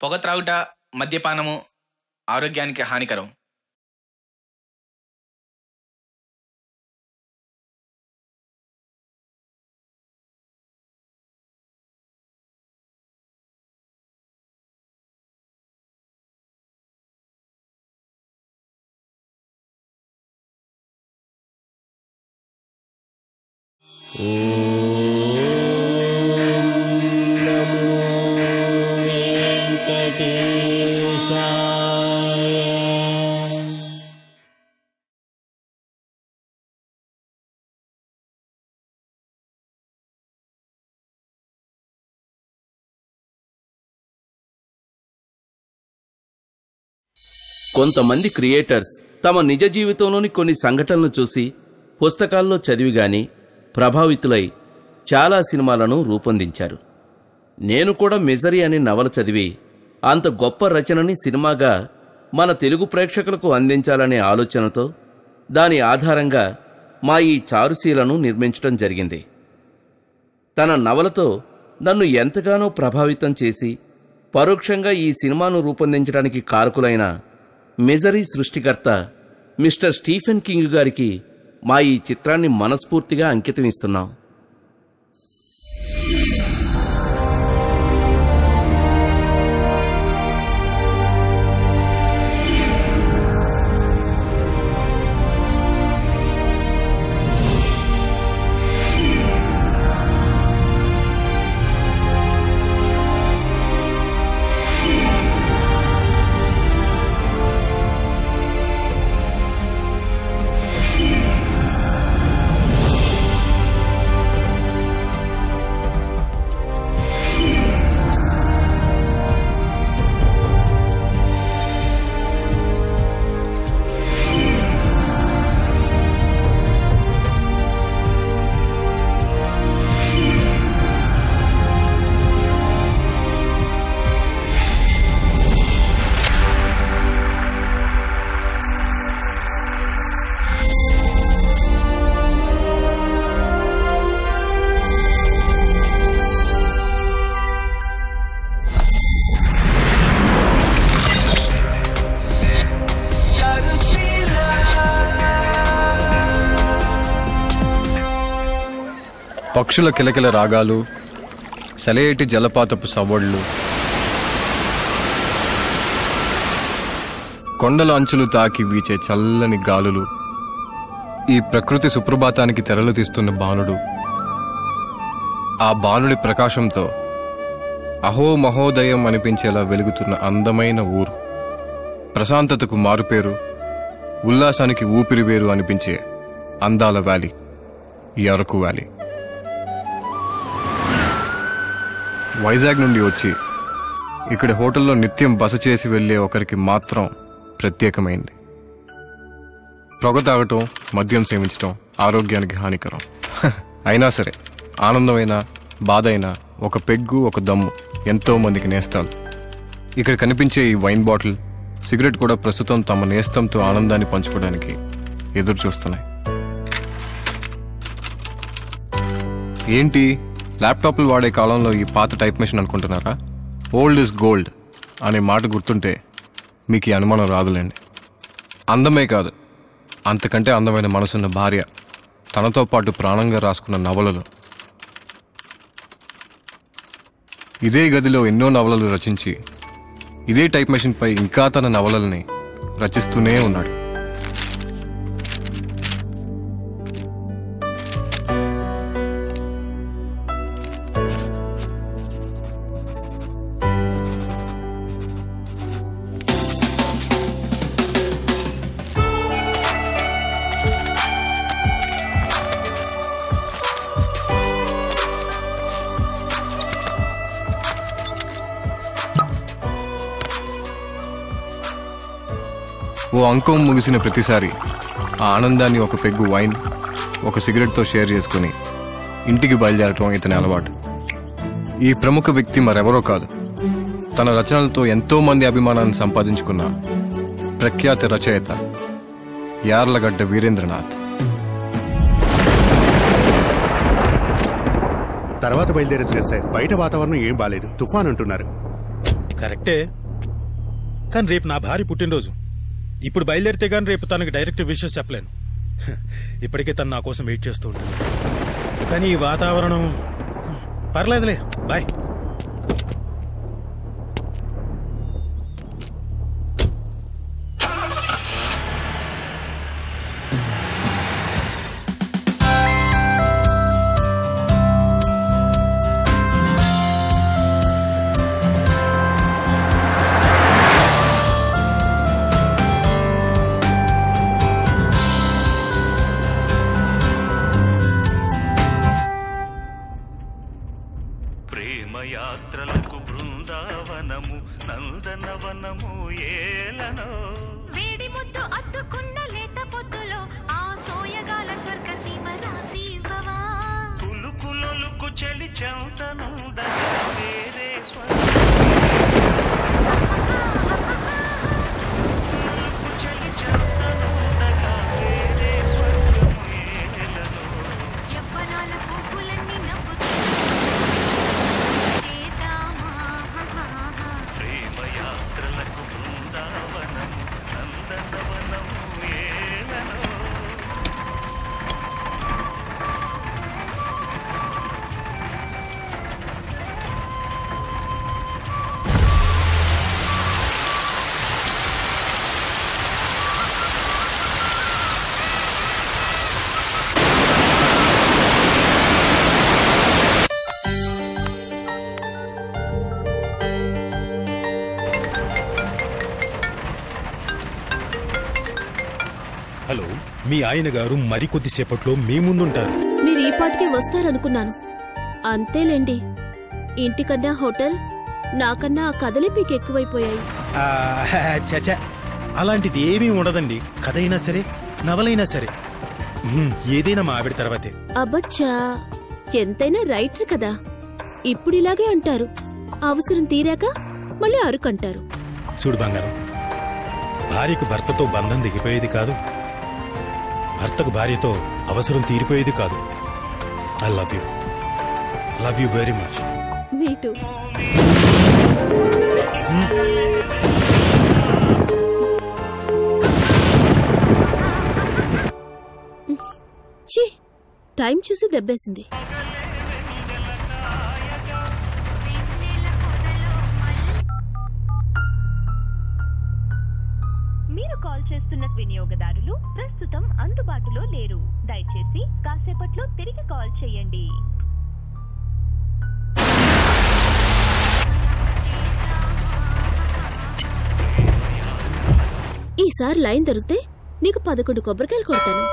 పొగ త్రాగుట, మద్యపానము ఆరోగ్యానికి హానికరం. కొంతమంది క్రియేటర్స్ తమ నిజ జీవితంలోని కొన్ని సంఘటనలు చూసి, పుస్తకాల్లో చదివి గాని ప్రభావితులై చాలా సినిమాలను రూపొందించారు. నేను కూడా మిజరీ అనే నవల చదివి అంత గొప్ప రచనని సినిమాగా మన తెలుగు ప్రేక్షకులకు అందించాలనే ఆలోచనతో దాని ఆధారంగా మా ఈ చారుశీలను నిర్మించడం జరిగింది. తన నవలతో నన్ను ఎంతగానో ప్రభావితం చేసి పరోక్షంగా ఈ సినిమాను రూపొందించడానికి కారకులైన మిజరీ సృష్టికర్త మిస్టర్ స్టీఫెన్ కింగ్ గారికి మా ఈ చిత్రాన్ని మనస్ఫూర్తిగా అంకితం ఇస్తున్నాం. పక్షుల కిలకిల రాగాలు, సెలయేటి జలపాతపు సవళ్లు, కొండల అంచులు తాకి వీచే చల్లని గాలులు, ఈ ప్రకృతి సుప్రభాతానికి తెరలు తీస్తున్న బాణుడు, ఆ బాణుడి ప్రకాశంతో అహో మహోదయం అనిపించేలా వెలుగుతున్న అందమైన ఊరు, ప్రశాంతతకు మారుపేరు, ఉల్లాసానికి ఊపిరివేరు అనిపించే అందాల వ్యాలీ, ఈ అరకు వ్యాలీ. వైజాగ్ నుండి వచ్చి ఇక్కడి హోటల్లో నిత్యం బస చేసి వెళ్లే ఒకరికి మాత్రం ప్రత్యేకమైంది. పొగ తాగటం, మద్యం సేవించటం ఆరోగ్యానికి హానికరం. అయినా సరే ఆనందమైనా బాధ అయినా ఒక పెగ్గు, ఒక దమ్ము ఎంతో మందికి నేస్తాలు. ఇక్కడ కనిపించే ఈ వైన్ బాటిల్, సిగరెట్ కూడా ప్రస్తుతం తమ నేస్తంతో ఆనందాన్ని పంచుకోవడానికి ఎదురు చూస్తున్నాయి. ఏంటి ల్యాప్టాప్లు వాడే కాలంలో ఈ పాత టైప్ మెషిన్ అనుకుంటున్నారా? ఓల్డ్ ఇస్ గోల్డ్ అనే మాట గుర్తుంటే మీకు ఈ అనుమానం రాదులేండి. అందమే కాదు, అంతకంటే అందమైన మనసున్న భార్య, తనతో పాటు ప్రాణంగా రాసుకున్న నవలలు. ఇదే గదిలో ఎన్నో నవలలు రచించి ఇదే టైప్ మెషిన్పై ఇంకా తన నవలల్ని రచిస్తూనే ఉన్నాడు. ఓ అంకం ముగిసిన ప్రతిసారి ఆ ఆనందాన్ని ఒక పెగ్గు వైన్, ఒక సిగరెట్తో షేర్ చేసుకుని ఇంటికి బయలుదేరటం ఇతని అలవాటు. ఈ ప్రముఖ వ్యక్తి మరెవరో కాదు, తన రచనలతో ఎంతో మంది అభిమానాన్ని సంపాదించుకున్న ప్రఖ్యాత రచయిత యార్లగడ్డ వీరేంద్రనాథ్. తర్వాత బయలుదేరచ్చు కదా సార్, బయట వాతావరణం ఏం బాలేదు, తుఫాన్ అంటున్నారు. కరెక్టే, కానీ రేపు నా భార్య పుట్టినరోజు. ఇప్పుడు బయలుదేరితే గాని రేపు తనకి డైరెక్ట్ విషెస్ చెప్పలేను. ఇప్పటికే తను నా కోసం వెయిట్ చేస్తూ ఉంటుంది. కానీ ఈ వాతావరణం పర్లేదులే. బాయ్. యాత్రలకు బృందావనము నందనవనము ఏలనో వేడి ముద్దు అద్దుకున్న లేత పొద్దులో ఆ సోయగాల స్వర్గ సీమ రాసివవా కులుకులొలుకు చెలి చెంతనుండగా వేరే స్వర్గములుకు చెలి చెంతనుండగా వేరే స్వర్గము ఏలనో యవ్వనాల పూపులన్నీ నవ్వుతూ ప్రేమయాత్రలకు బృందావనము నందనవనము ఏలనో. హలో, మీ ఆయన గారు మరికొద్దిసేపట్లో మీ ముందుంటారు. మీరు ఈ పాటికి వస్తారనుకున్నాను. అంతేలేండి, ఇంటికన్నా హోటల్, నాకన్నా ఆ కథలే మీకు ఎక్కువైపోయాయి. చచా, అలాంటిది ఏమీ ఉండదండి. కథ అయినా సరే, నవలైనా సరే, ఏదైనా మా ఆవిడ తర్వాతే. అబ్బచ్చా, ఎంతైనా రైటర్ కదా. ఇప్పుడు ఇలాగే అంటారు, అవసరం తీరాక మళ్ళీ అరుకంటారు. చూడు బంగారం, భార్యకు భర్తతో బంధం దిగిపోయేది కాదు, భర్తకు భార్యతో అవసరం తీరిపోయేది కాదు. I love you very much. Me two. ఛీ, టైం చూసి దెబ్బేసింది. మీరు కాల్ చేస్తున్న వినియోగదారులు ప్రస్తుతం అందుబాటులో లేరు. దయచేసి కాసేపట్లో తిరిగి కాల్ చేయండి. ఈసారి లైన్ దొరికితే నీకు 11 కొబ్బరికాయలు కొడతాను.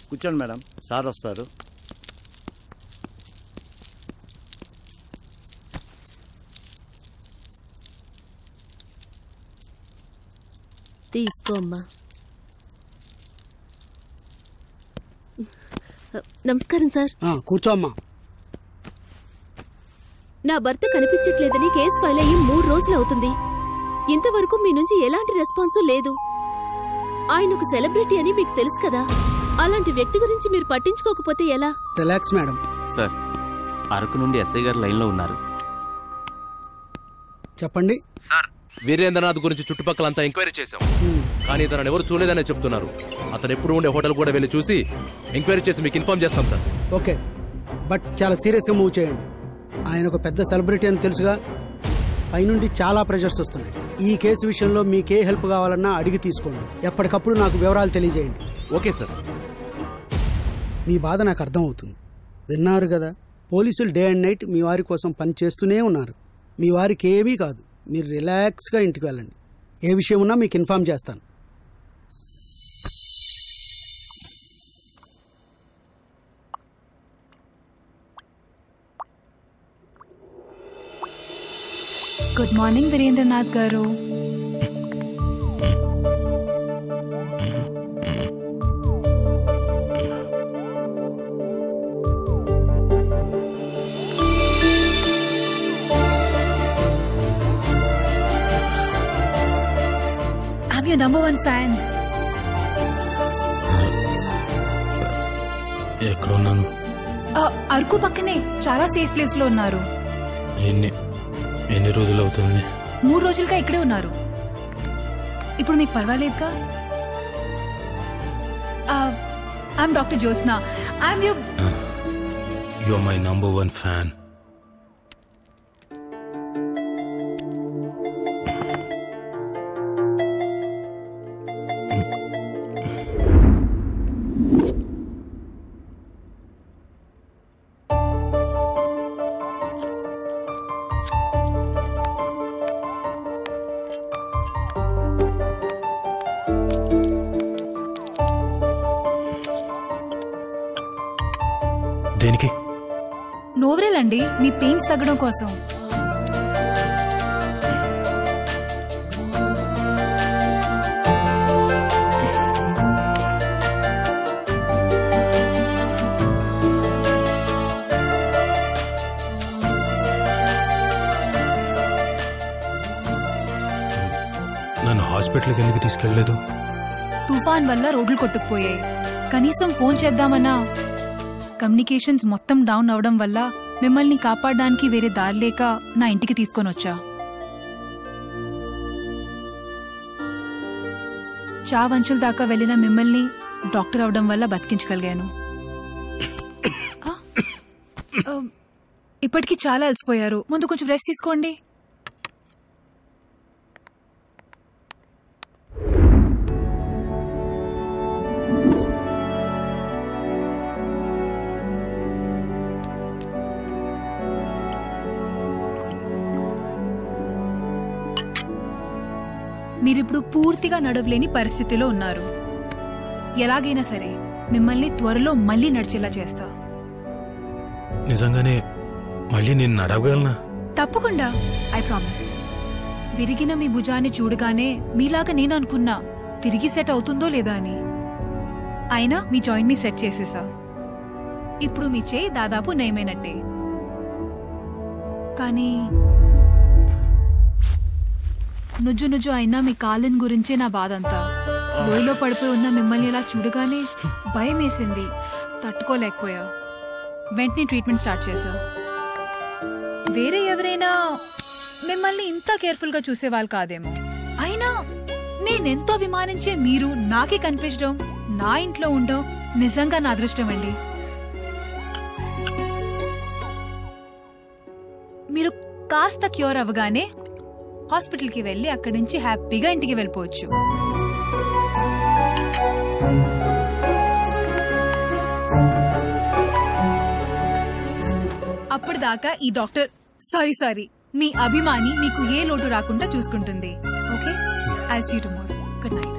కూర్చోండి మేడం, సార్ వస్తారు. తీసుకో అమ్మా. నమస్కారం సార్. కూర్చో అమ్మా. నా భర్త కనిపించట్లేదని కేసు ఫైల్ అయ్యి 3 రోజులు అవుతుంది. ఇంతవరకు మీ నుంచి ఎలాంటి రెస్పాన్స్ లేదు. ఆయన ఒక సెలబ్రిటీ అని మీకు తెలుసు కదా. అలాంటి వ్యక్తి గురించి మీరు పట్టించుకోకపోతే ఎలా? Relax madam. సార్, అరకు నుండి ఎస్ఐ గారు లైన్లో ఉన్నారు. చెప్పండి సార్. వీరేంద్రనాథ్ గురించి చుట్టుపక్కలంతా ఎంక్వైరీ చేశాం, కానీ తనను ఎవరు చూడలేదనే చెప్తున్నారు. అతను ఎప్పుడు ఉండే హోటల్ కూడా వెళ్ళి చూసి ఎంక్వైరీ చేసి మీకు ఇన్ఫార్మ్ చేస్తాం సార్. ఓకే, బట్ చాలా సీరియస్గా మూవ్ చేయండి. ఆయన ఒక పెద్ద సెలబ్రిటీ అని తెలుసుగా. పైనుండి చాలా ప్రెషర్స్ వస్తున్నాయి. ఈ కేసు విషయంలో మీకే హెల్ప్ కావాలన్నా అడిగి తీసుకోండి. ఎప్పటికప్పుడు నాకు వివరాలు తెలియజేయండి. Okay sir. మీ బాధ నాకు అర్థం అవుతుంది. విన్నారు కదా, పోలీసులు డే అండ్ నైట్ మీ వారి కోసం పని చేస్తూనే ఉన్నారు. మీ వారికి ఏమీ కాదు. మీరు రిలాక్స్గా ఇంటికి వెళ్ళండి. ఏ విషయం ఉన్నా మీకు ఇన్ఫార్మ్ చేస్తాను. గుడ్ మార్నింగ్ వీరేంద్రనాథ్ గారు. I'm your number 1 fan. ఎక్కడున్నాను? అరకు పక్కనే చాలా సేఫ్ ప్లేస్ లో ఉన్నారు. ఎన్ని రోజులు అవుతుంది? 3 రోజులుగా ఇక్కడే ఉన్నారు. ఇప్పుడు మీకు పర్వాలేదుగా? I'm doctor Jyotsna. I'm you are my number 1 fan. దేనికి? నోవరెల్ అండి, మీ పెయిన్స్ తగ్గడం కోసం. నన్ను హాస్పిటల్కి ఎందుకు తీసుకెళ్లలేదు? తుఫాన్ వల్ల రోడ్లు కొట్టుకుపోయాయి. కనీసం ఫోన్ చేద్దామన్నా కమ్యూనికేషన్స్ మొత్తం డౌన్ అవడం వల్ల మిమ్మల్ని కాపాడడానికి వేరే దారి లేక నా ఇంటికి తీసుకొని వచ్చా. చావంచుల దాకా వెళ్లిన మిమ్మల్ని డాక్టర్ అవడం వల్ల బతికించగలిగాను. ఇప్పటికీ చాలా అలసిపోయారు. ముందు కొంచెం రెస్ట్ తీసుకోండి. మీరిప్పుడు పూర్తిగా నడవలేని పరిస్థితిలో ఉన్నారు. ఎలాగైనా సరే మిమ్మల్ని త్వరలో మళ్ళీ నడిచేలా చేస్తా. నిజంగానే మళ్ళీ నేను నడవగలనా? తప్పకుండా, ఐ ప్రామిస్. విరిగిన మీ భుజాన్ని చూడగానే మీలాగా నేను అనుకున్నా తిరిగి సెట్ అవుతుందో లేదా అని. అయినా మీ జాయింట్ ని సెట్ చేసేసా. ఇప్పుడు మీ చేయి దాదాపు నయమైనట్టే. కానీ నుజ్జు నుజ్జు అయినా మీ కాలిన్ గురించే నా బాధంతా. లోయలో పడిపోయి ఉన్న మిమ్మల్ని ఇలా చూడగానే భయం వేసింది. తట్టుకోలేకపోయా. వెంటనే ట్రీట్మెంట్ స్టార్ట్ చేశా. వేరే ఎవరైనా మిమ్మల్ని ఇంత కేర్ఫుల్ గా చూసేవాళ్ళు కాదేమో. అయినా నేనెంతో అభిమానించే మీరు నాకే కనిపించడం, నా ఇంట్లో ఉండడం నిజంగా నా అదృష్టం అండి. మీరు కాస్త క్యూర్ అవ్వగానే హాస్పిటల్కి వెళ్ళి అక్కడి నుంచి హ్యాపీగా ఇంటికి వెళ్ళిపోవచ్చు. అప్పటిదాకా ఈ డాక్టర్ సారీ మీ అభిమాని మీకు ఏ లోటు రాకుండా చూసుకుంటుంది. Okay, I'll see you tomorrow. Good night.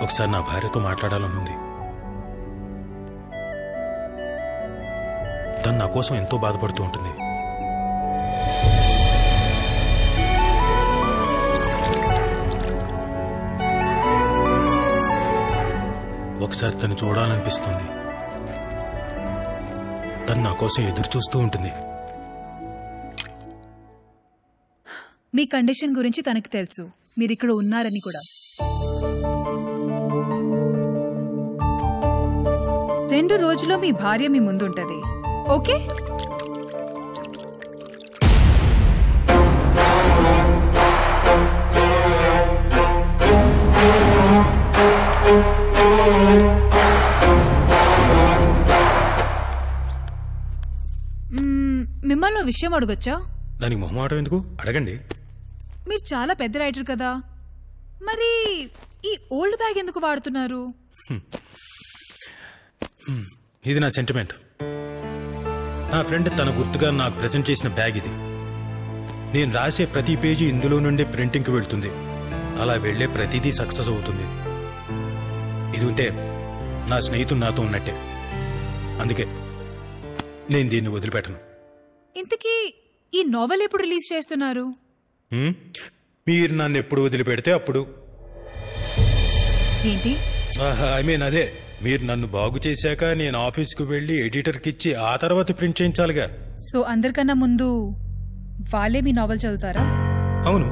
ఒకసారి నా భార్యతో మాట్లాడాలని ఉంది. తను నా కోసం ఎంతో బాధపడుతూ ఉంటుంది. ఒకసారి తను చూడాలనిపిస్తుంది. తను నా కోసం ఎదురు చూస్తూ ఉంటుంది. మీ కండిషన్ గురించి తనకి తెలుసు, మీరు ఇక్కడ ఉన్నారని కూడా. 2 రోజుల్లో మీ భార్య మీ ముందుంటది. ఓకే? మిమ్మల్ని విషయం అడగొచ్చా? దానికి మొహమాటం ఎందుకు? అడగండి. మీరు చాలా పెద్ద రైటర్ కదా, మరి ఈ ఓల్డ్ బ్యాగ్ ఎందుకు వాడుతున్నారు? ఇది నా సెంటిమెంట్. నా ఫ్రెండ్ తన గుర్తుగా నాకు ప్రెజెంట్ చేసిన బ్యాగ్ ఇది. నేను రాసే ప్రతి పేజీ ఇందులో నుండి ప్రింటింగ్కి వెళ్తుంది. అలా వెళ్లే ప్రతిదీ సక్సెస్ అవుతుంది. ఇది ఉంటే నా స్నేహితుడు నాతో ఉన్నట్టే. అందుకే నేను దీన్ని వదిలిపెట్టను. ఇంతకీ ఈ నోవెల్ ఎప్పుడు రిలీజ్ చేస్తున్నారు? మీరు నన్ను ఎప్పుడు వదిలిపెడితే అప్పుడు. ఏంటి? ఐ మీన్ అదే, మీరు నన్ను బాగు చేశాక నేను ఆఫీస్కు వెళ్లి ఎడిటర్కి ఇచ్చి ఆ తర్వాత ప్రింట్ చేయించాలిగా. సో అందరికన్నా ముందు వాళ్ళే మీ నోవెల్ చదువుతారా? అవును.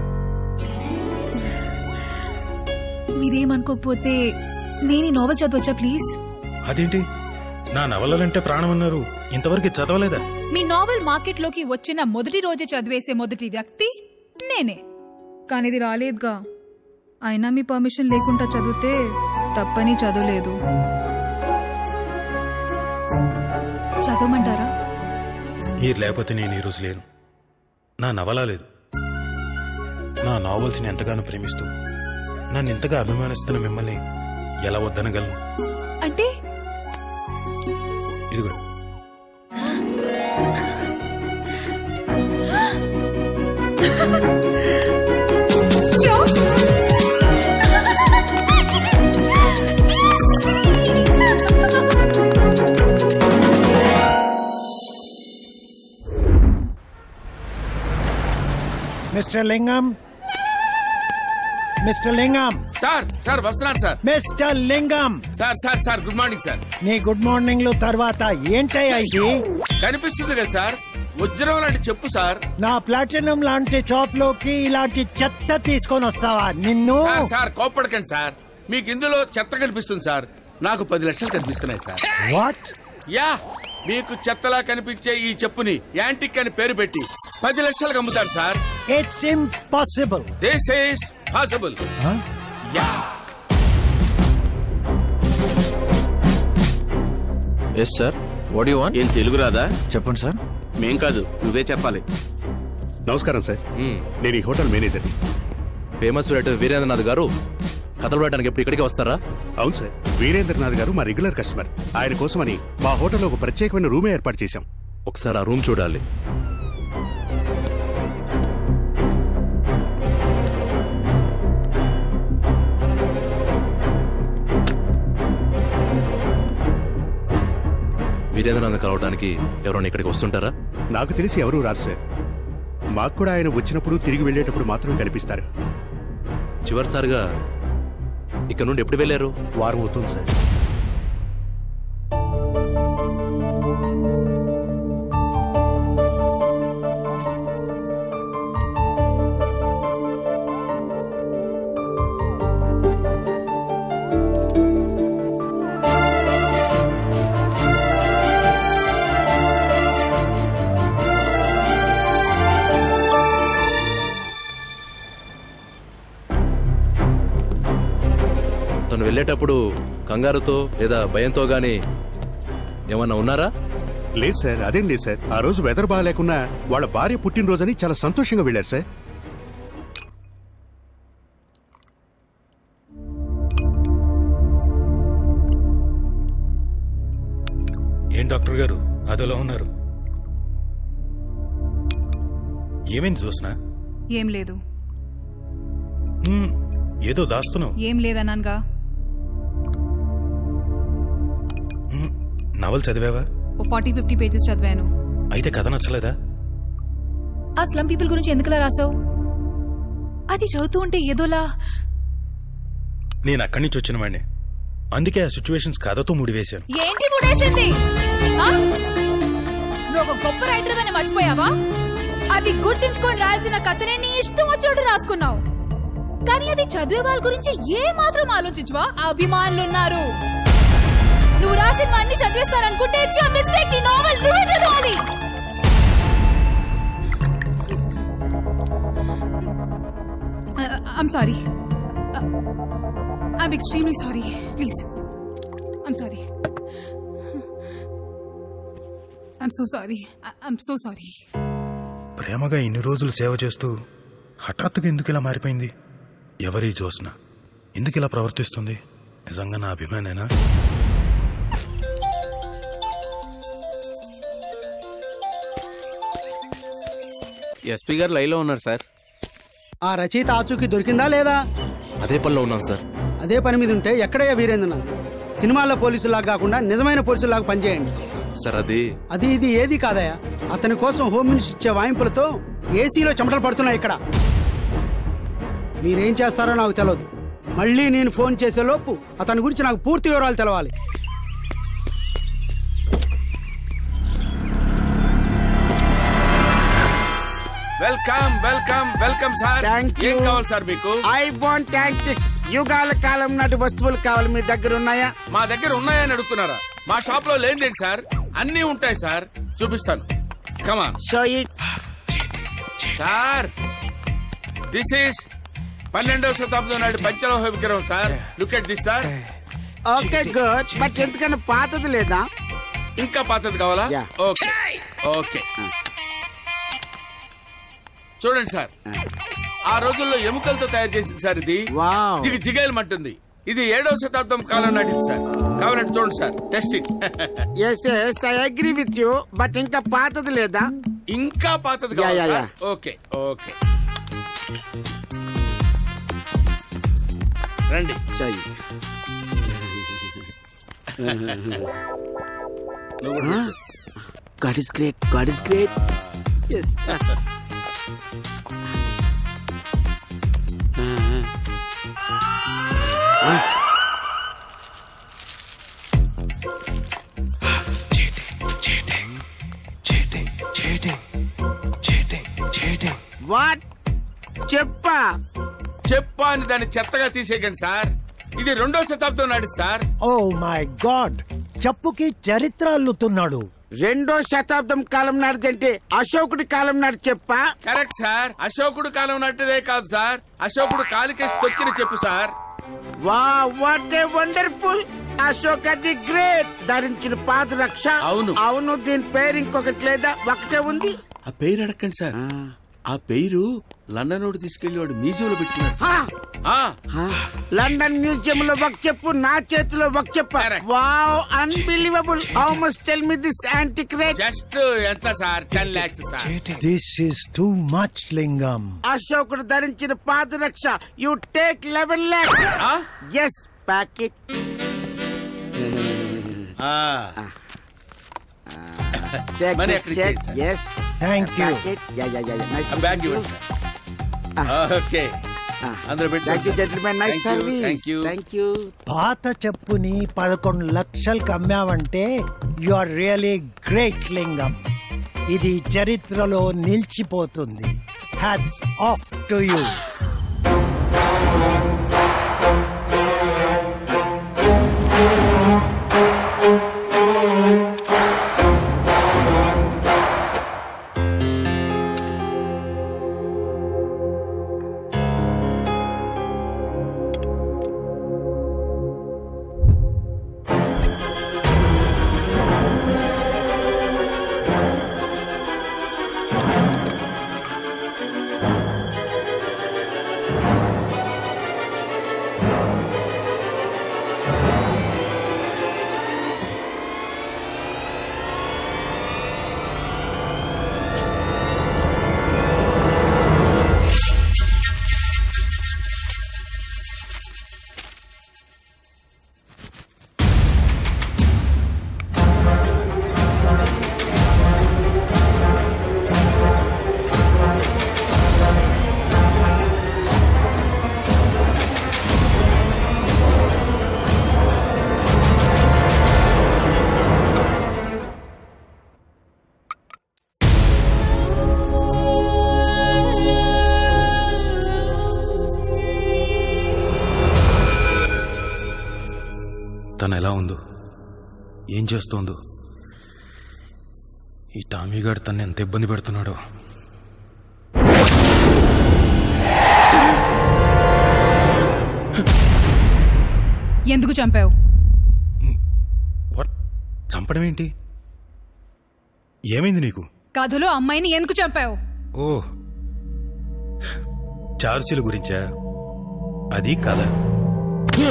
మీరేమనుకోకపోతే నేను ఈ నోవెల్ చదవచ్చా ప్లీజ్? అదేంటి, నా నవలలంటే ప్రాణం అన్నారు, ఇంతవరకు చదవలేదా? మీ నోవెల్ మార్కెట్లోకి వచ్చిన మొదటి రోజే చదివేసే మొదటి వ్యక్తి నేనే. కానీ ఇది రాలేదుగా. అయినా మీ పర్మిషన్ లేకుండా చదివితే తప్పని చదవలేదు. చదవమంటారా? మీరు లేకపోతే నేను ఈరోజు లేను. నా నవల లేదు. నా నావెల్స్ని ఎంతగానో ప్రేమిస్తూ నన్ను ఇంతగా అభిమానిస్తున్న మిమ్మల్ని ఎలా వద్దనగలను? అంటే ఇదిగో. మిస్టర్ లింగం, మిస్టర్ లింగం. సార్ సార్ వస్తున్నాను సార్. మిస్టర్ లింగం. Sir sir sir good morning sir. నీ గుడ్ మార్నింగ్ తర్వాత ఏంటయ్యా ఇది? కనిపిస్తుంది కదా సార్, వజ్రం లాంటి చెప్పు సార్. నా ప్లాటినం లాంటి షాప్ లోకి ఇలాంటి చెత్త తీసుకొని వస్తావా నిన్ను? సార్ కోప్పడకండి సార్, మీకు ఇందులో చెత్త కనిపిస్తుంది సార్, నాకు 10 లక్షలు కనిపిస్తున్నాయి సార్. వాట్? యా, మీకు చెత్తలా కనిపించే ఈ చెప్పుని యాంటిక్ అని పేరు పెట్టి 10 లక్షలకు అమ్ముతాను sir. It's impossible. This is possible. Yeah. Yes sir, what you want? ఏం తెలుగు రాదా? చెప్పండి సార్. మేం కాదు, నువ్వే చెప్పాలి. నమస్కారం సార్, నేను ఈ hotel manager. Famous writer Veerendranath గారు కథలు రాయడానికి ఎప్పుడు ఇక్కడికి వస్తారా? అవును సార్, వీరేంద్రనాథ్ గారు మా రెగ్యులర్ కస్టమర్. ఆయన కోసమని మా హోటల్లో ఒక ప్రత్యేకమైన రూమే ఏర్పాటు చేశాం. ఒకసారి ఆ రూమ్ చూడాలి. వీరేంద్రనాథ్ కలవడానికి ఎవరైనా ఇక్కడికి వస్తుంటారా? నాకు తెలిసి ఎవరూ రారు సార్. మాకు కూడా ఆయన వచ్చినప్పుడు తిరిగి వెళ్ళేటప్పుడు మాత్రమే కనిపిస్తారు. చివరిసారిగా ఇక్కడ నుండి ఎప్పుడు వెళ్ళారు? వారం అవుతుంది సార్. తను వెళ్ళేటప్పుడు కంగారుతో లేదా భయంతో గానీ ఏమన్నా ఉన్నారా? లేదు సార్, అదేం లేదు సార్. ఆ రోజు వెదర్ బాగాలేకున్నా వాళ్ళ భార్య పుట్టినరోజని చాలా సంతోషంగా వెళ్ళారు సార్. ఏం డాక్టర్ గారు అదోలా ఉన్నారు? ఏమైంది చూసినా? ఏం లేదు. ఏదో దాస్తున్నావు. ఏం లేదన్నానుగా. నవల్ చదివావా? 40-50 పేజెస్ చదివాను. అయితే కథ నచ్చలేదా? ఆ స్లమ్ పీపుల్ గురించి ఎందుకులా రాసావు? అది చదువుతూ ఉంటే ఏదోలా. నేను అక్కడి నుంచి వచ్చిన వాడిని, అందుకే ఆ సిచ్యువేషన్స్ కథతో ముడివేశాను. ఏంటి ముడేసింది? నువ్వు ఒక గొప్ప రైటర్ అని మర్చిపోయావా? అది గుర్తించుకొని రాయాల్సిన కథనే నీ ఇష్టం వచ్చాడు రాసుకున్నావు. కానీ అది చదివే వాళ్ళ గురించి ఏ మాత్రం ఆలోచించవా? అభిమానులున్నారు. నువ్వు రాసిన అన్ని చదివేస్తారనుకుంటే మిస్టేక్. ఈ నావెల్ నువ్వే చదవాలి. I'm sorry. I'm extremely sorry. Please. I'm sorry. I'm so sorry. I'm so sorry. ప్రేమగా ఇన్ని రోజులు సేవ చేస్తూ హఠాత్తుగా ఎందుకు ఇలా మారిపోయింది? ఎవరి జోస్న ఎందుకు ఇలా ప్రవర్తిస్తుంది? నిజంగా నా అభిమానేనా? ఎస్పీ గారు లైవ్లో ఉన్నారు సార్. ఆ రచయిత ఆచూకీ దొరికిందా లేదా? అదే పనిలో ఉన్నాను సార్. అదే పని మీద ఉంటే ఎక్కడయ్యా వీరేంద్రనాథ్? సినిమాల్లో పోలీసులాగా కాకుండా నిజమైన పోలీసులాగా పనిచేయండి సార్. అది ఇది ఏది కాదయా. అతని కోసం హోమ్ మినిస్టర్ ఇచ్చే వాయింపులతో ఏసీలో చెమటలు పడుతున్నాయి ఇక్కడ. మీరేం చేస్తారో నాకు తెలియదు. మళ్ళీ నేను ఫోన్ చేసే లోపు అతని గురించి నాకు పూర్తి వివరాలు తెలవాలి. Welcome welcome welcome sir. ఏం కావాలి సార్ మీకు? I want antiques. యుగాల కాలం నాటి వస్తువులు కావాలి. మీ దగ్గర ఉన్నాయా? మా దగ్గర ఉన్నాయని అడుగుతున్నారా? మా షాప్ లో లేనిదేంటి సార్? అన్ని ఉంటాయి సార్, చూపిస్తాను. కమాన్. సార్, దిస్ ఈస్ 12వ శతాబ్దం నాటి పంచలోహ విగ్రహం sir. Look at this sir. Okay good. But ఎందుకన్నా పాతది లేదా? ఇంకా పాతది కావాలా? Okay okay. చూడండి సార్, ఆ రోజుల్లో ఎముకలతో తయారు చేసింది సార్. ఇది జిగేలమంటుంది. ఇది 7వ శతాబ్దం కాలం నాటిది సార్. కావాలంటే చూడండి sir, testing. Yes yes I agree with you. But ఇంకా పాతది లేదా? ఇంకా పాతది కావాలా? ఓకే ఓకే రండి. God is great. God is great. Yes. What? చెప్పా చెప్పా అని దాన్ని చెత్తగా తీసేయకండి సార్. ఇది 2వ శతాబ్దం నాటిది సార్. ఓ మై గాడ్, చెప్పుకి చరిత్ర అల్లుతున్నాడు. 2వ శతాబ్దం కాలం నాటిదంటే అశోకుడి కాలం నాటి చెప్పా? Correct sir. అశోకుడు కాలం నాటిదే కాదు సార్, అశోకుడు కాలికేసి తొక్కిన చెప్పు sir. What a wonderful. Ashok the great ధరించిన పాదరక్ష. అవును దీని పేరు ఇంకొకటి లేదా? ఒకటే ఉంది. ఆ పేరు అడగండి సార్. ఆ పేరు లండన్ రోడ్ తీసుకెళ్లి వాడు మ్యూజియంలో పెట్టుకున్నాడు. లండన్ మ్యూజియం లో ఒక చెప్పు, నా చేతిలో ఒక చెప్పు. Wow, unbelievable. How much tell me this antique rate? Just ఎంత sir? 10 lakhs sir. This is too much Lingam. అశోకుడు ధరించిన పాదరక్ష you take 11 lakhs. Yes, packet. Yes. Thank you. Nice. Bag you. Okay. Thank you, gentlemen. Nice service. Thank you. పాత చెప్పుని 11 లక్షలకు అమ్మావంటే you are really great లింగం. ఇది చరిత్రలో నిలిచిపోతుంది. Hats off to you. తను ఎలా ఉందో, ఏం చేస్తోందో, ఈ టామీగాడు తను ఎంత ఇబ్బంది పెడుతున్నాడో. ఎందుకు చంపావు? చంపడం ఏంటి? ఏమైంది నీకు? కథలో అమ్మాయిని ఎందుకు చంపావు? ఓ, చార్జీల గురించా? అది కదా. నువ్వు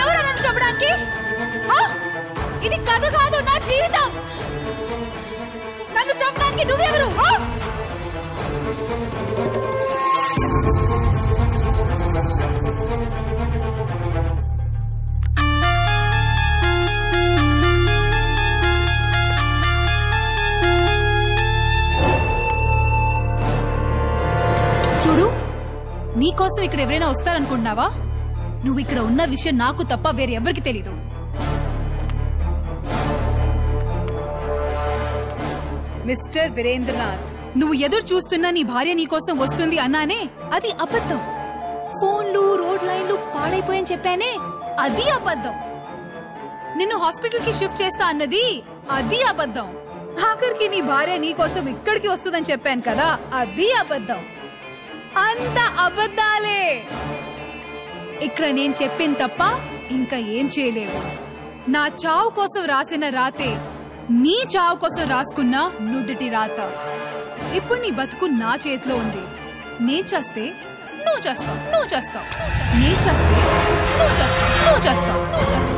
ఎవరు నన్ను చంపడానికి? ఇది కథ కాదు, నా జీవితం. నన్ను చంపడానికి నువ్వెవరు? చూడు, నీకోసం ఇక్కడ ఎవరైనా వస్తారనుకుంటున్నావా? నువ్వు ఇక్కడ ఉన్న విషయం నాకు తప్ప వేరే ఎవరికి తెలీదు. మిస్టర్ వీరేంద్రనాథ్, నువ్వు ఎదురు చూస్తున్నా నీ భార్య నీకోసం వస్తుంది అన్నానే, అది అబద్ధం. ఫోన్లు, రోడ్ లైన్లు పాడైపోయని చెప్పానే, అది అబద్ధం. నిన్ను హాస్పిటల్ కి షిఫ్ట్ చేస్తా అన్నది అది అబద్ధం. ఆఖరికి నీ భార్య నీకోసం ఇక్కడికి వస్తుందని చెప్పాను కదా, అది అబద్ధం. అంత అబద్ధాలే. ఇక్కడ నేను చెప్పింది తప్ప ఇంకా ఏం చేయలేవు. నా చావు కోసం రాసిన రాతే నీ చావు కోసం రాసుకున్న నుదుటి రాత. ఇప్పుడు నీ బతుకు నా చేతిలో ఉంది. నేను చేస్తే నువ్వు చేస్తావు, నువ్వు చేస్తావు. నేను చేస్తే నువ్వు చేస్తావు, నువ్వు చేస్తావు, నువ్వు చేస్తావు.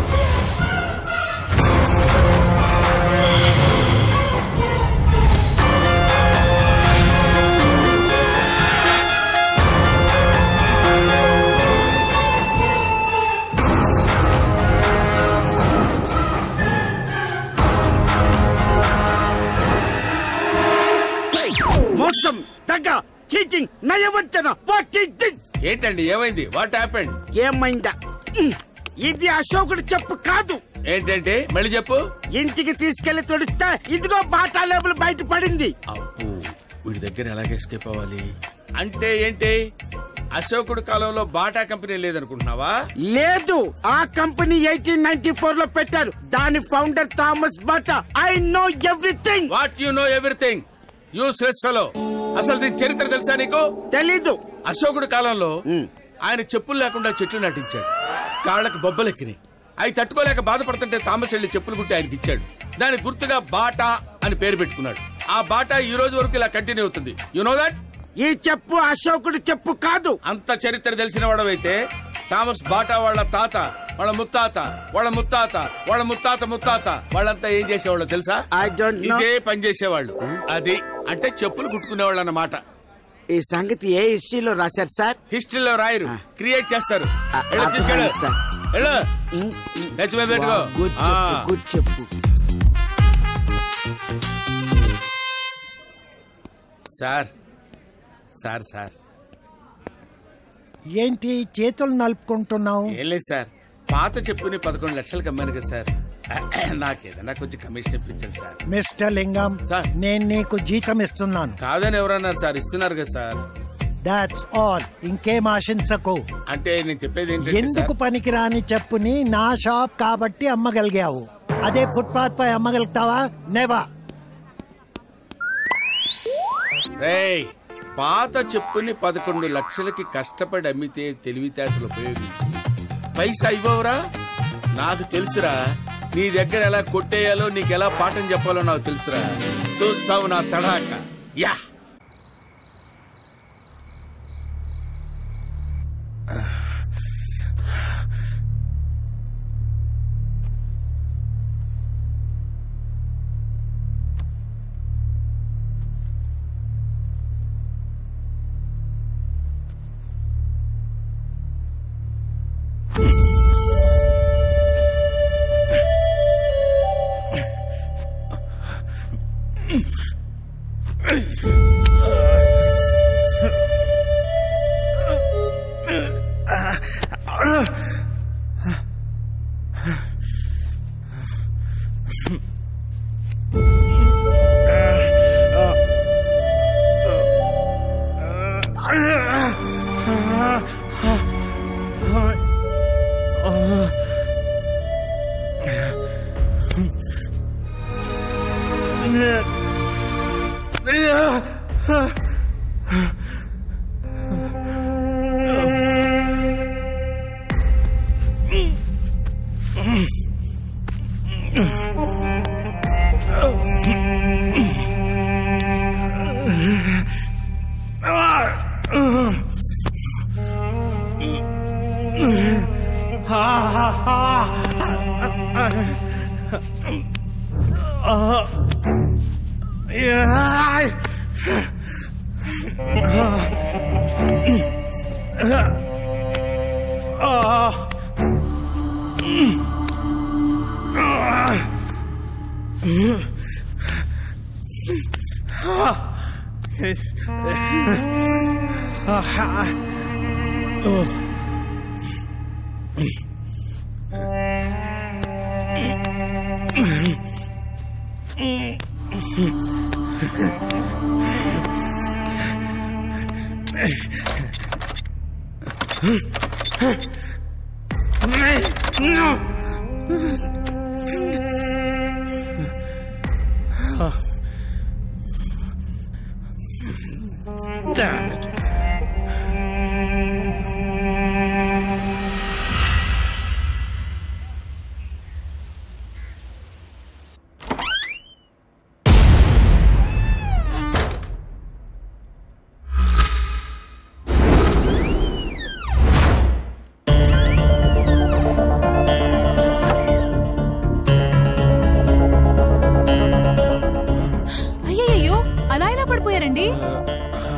మోసం, దగ, చీటింగ్, నయవంచన. What is this? ఏంటండి, ఏమైంది? What happened? ఏమైందా? ఇది అశోకుడు చెప్పు కాదు. ఏంటంటే మళ్ళీ చెప్పు. ఇంటికి తీసుకెళ్లి తుడిస్తే ఇదిగో బాటా లేబుల్ బయట పడింది. అప్పు, వీడి దగ్గర ఎలాగ ఎస్కేప్ అవ్వాలి? అంటే ఏంటి, అశోకుడు కాలంలో బాటా కంపెనీ లేదనుకుంటున్నావా? లేదు, ఆ కంపెనీ 1894 లో పెట్టారు. దాని founder Thomas Bata. I know everything. What you know everything? Useless fellow. అసలు దీని చరిత్ర తెలుసా నీకు? తెలీదు. అశోకుడు కాలంలో ఆయన చెప్పులు లేకుండా చెట్లు నాటించాడు. కాళ్లకు బొబ్బలెక్కినాయి. అవి తట్టుకోలేక బాధపడుతుంటే థామస్ వెళ్లి చెప్పులు కుట్టి ఆయనకి ఇచ్చాడు. దానికి గుర్తుగా బాటా అని పేరు పెట్టుకున్నాడు. ఆ బాటా ఈ రోజు వరకు ఇలా కంటిన్యూ అవుతుంది. You know that? ఈ చెప్పు అశోకుడు చెప్పు కాదు. అంత చరిత్ర తెలిసిన వాడవైతే థామస్ బాటా వాళ్ళ తాత, వాళ్ళ ముత్తాత, వాళ్ళ ముత్తాత, వాళ్ళ ముత్తాత ముత్తాత వాళ్ళంతా ఏం చేసేవాళ్ళు తెలుసా? ఇదే పని చేసేవాళ్ళు. అది అంటే చెప్పులు కుట్టుకునేవాళ్ళు అన్నమాట. ఈ సంగతి ఏ హిస్టరీలో రాశారు సార్? హిస్టరీలో రాయరు, క్రియేట్ చేస్తారు. చెప్పు. సార్ సార్ సార్ ఏంటి చేతులు నలుపుకుంటున్నావు? ఏం లేదు సార్, పాత చెప్పుని 11 లక్షలకు అమ్మాను కదా సార్. నాకేదన్నా కొంచెం కమిషన్ ఇప్పించండి సార్. మిస్టర్ లింగం, నేను నీకు జీతం ఇస్తున్నాను. కాదని ఎవరన్నారు సార్? ఇస్తున్నారు కదా సార్. That's all. ఇంకేం ఆశించకు. అంటే నేను చెప్పేది ఏంటంటే ఎందుకు పనికిరాని చెప్పుని నా షాప్ కాబట్టి అమ్మగలిగావు, అదే ఫుట్పాత్ పై అమ్మగలుగుతావా? నెవా. పాత చెప్పుని 11 లక్షలకి కష్టపడి అమ్మితే తెలివితేటలు ఉపయోగించి పైసా ఇవ్వవురా? నాకు తెలుసురా, నీ దగ్గర ఎలా కొట్టేయాలో, నీకు ఎలా పాఠం చెప్పాలో నాకు తెలుసురా. చూస్తావు నా తడాక. యా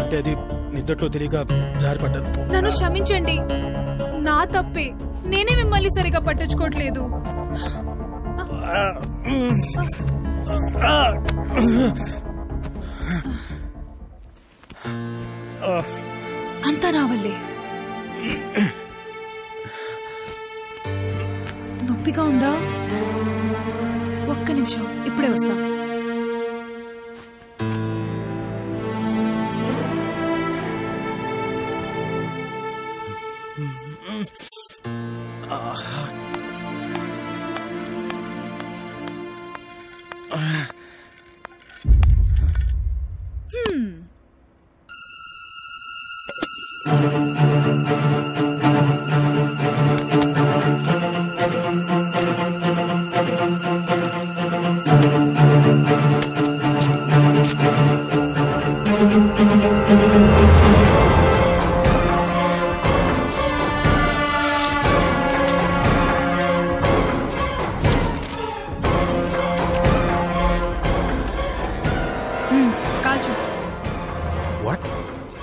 అంటే అది నిద్దట్లో తెలియక జారిపడ్డాను. నన్ను క్షమించండి, నా తప్పే. నేనే మిమ్మల్ని సరిగా పట్టించుకోవట్లేదు. అంతా నా వల్లే. నొప్పిగా ఉందా? ఒక్క నిమిషం, ఇప్పుడే వస్తా.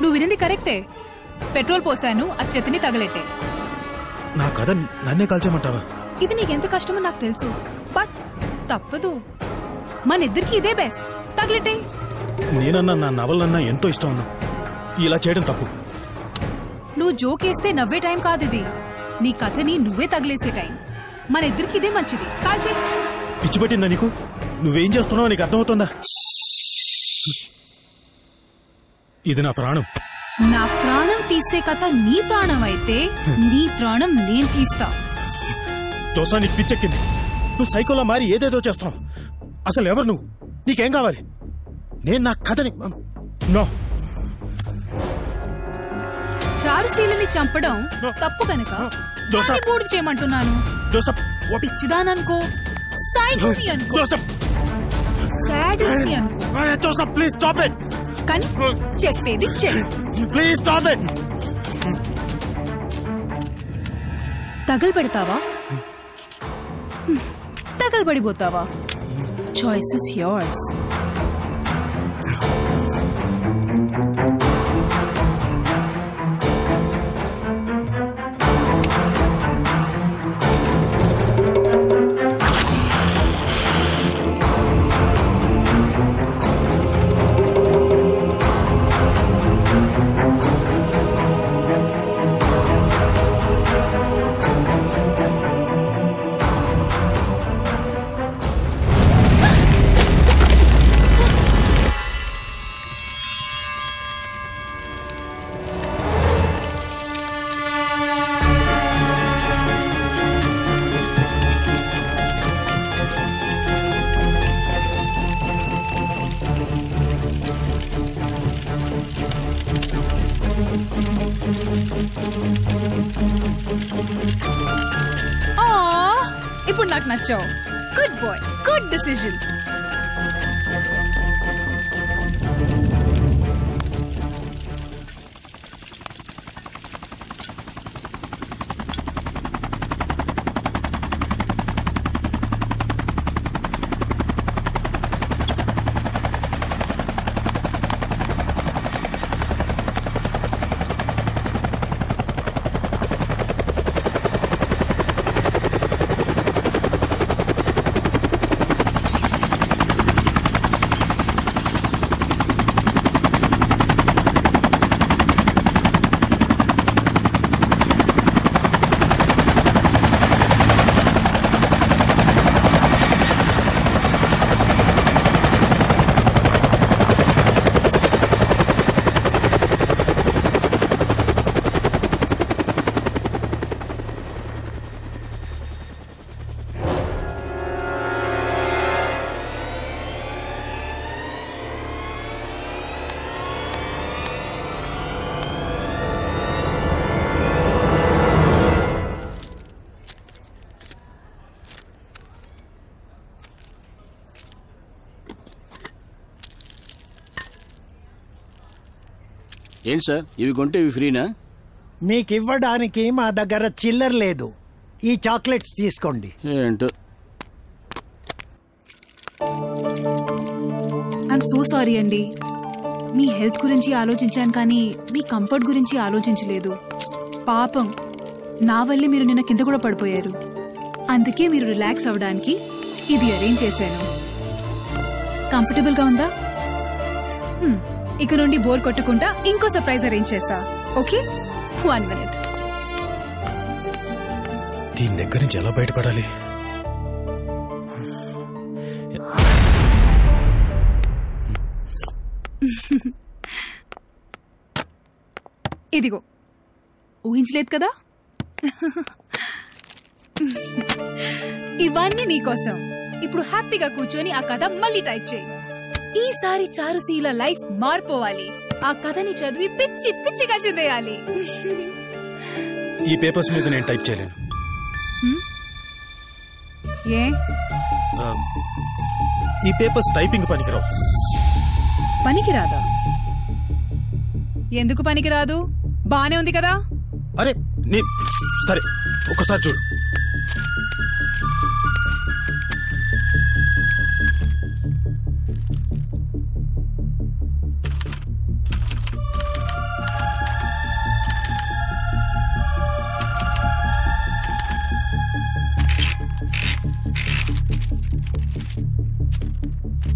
నువ్వు వినింది కరెక్టే. పెట్రోల్ పోసాను, ఆ చెత్తని తగలెట్టే. నా కథ నన్నే కాల్చేయమంటావా? ఇది నీకెంత కష్టమో నాకు తెలుసు, బట్ తప్పదు. మన ఇద్దరికి ఇదే బెస్ట్. తగలెట్టే. నేనన్నా నా నవలన్నా ఎంతో ఇష్టం ఉన్నా, ఇలా చేయడం తప్పు. నువ్వు జోకేస్తే నవ్వే టైం కాదు ఇది. నీ కథని నువ్వే తగిలేసే టైం. మన ఇద్దరికి ఇదే మంచిది. కాల్చే. పిచ్చి పట్టిందా నీకు? నువ్వేం చేస్తున్నావో నీకు అర్థమవుతుందా? ఇది నా ప్రాణం. నా ప్రాణం తీసే కథ నీ ప్రాణం అయితే నీ ప్రాణం నేను తీస్తా. దోసా, నీకు పిచ్చెక్కింది. నువ్వు సైకోలా మారి ఏదేదో చేస్తున్నావు. అసలు ఎవరు నువ్వు? నీకేం కావాలి? నేను నా కథని నో. చారుశీలని చంపడం తప్పు కనుక పూర్తి చేయమంటున్నాను. పిచ్చిదాననుకో, సైకోని అనుకో, సాడిస్ట్ని అనుకో, ప్లీజ్ స్టాప్ ఇట్. కానీ చెప్పేది చెయ్యి. Please stop it. తగలబెడతావా, తగలబడిపోతావా? Choice is yours. నాకు నచ్చావు. Good boy, good decision. ఏంటి సార్, ఇవి కొంటే ఇవి ఫ్రీనా? మీకు ఇవ్వడానికి మా దగ్గర చిల్లర లేదు. ఈ చాక్లెట్స్ తీసుకోండి. ఏంటో. ఐఎమ్ సో సారీ అండి. మీ హెల్త్ గురించి ఆలోచించాను కానీ మీ కంఫర్ట్ గురించి ఆలోచించలేదు. పాపం, నా వల్లే మీరు నిన్న కింద కూడా పడిపోయారు. అందుకే మీరు రిలాక్స్ అవ్వడానికి ఇది అరేంజ్ చేశాను. కంఫర్టబుల్గా ఉందా? ఇక నుండి బోర్ కొట్టుకుంటా ఇంకో సర్ప్రైజ్ అరేంజ్ చేస్తా. Okay, 1 minute. దీని దగ్గర నుంచి ఎలా బయటపడాలి? ఇదిగో, ఊహించలేదు కదా? ఇవన్నీ నీకోసం. ఇప్పుడు హ్యాపీగా కూర్చొని ఆ కథ మళ్ళీ టైప్ చేయి. ఈసారి చారుసీల లైఫ్ మారిపోవాలి. ఆ కథని చదివి పిచ్చి పిచ్చిగా చదివేయాలి. ఈ పేపర్స్ మీద నేను టైప్ చేయలేను. ఏ? ఈ పేపర్స్ టైపింగ్ పనికిరావు. పనికిరాదా? ఎందుకు పనికిరాదు? బానే ఉంది కదా. అరే సరే, ఒక్కసారి చూడు.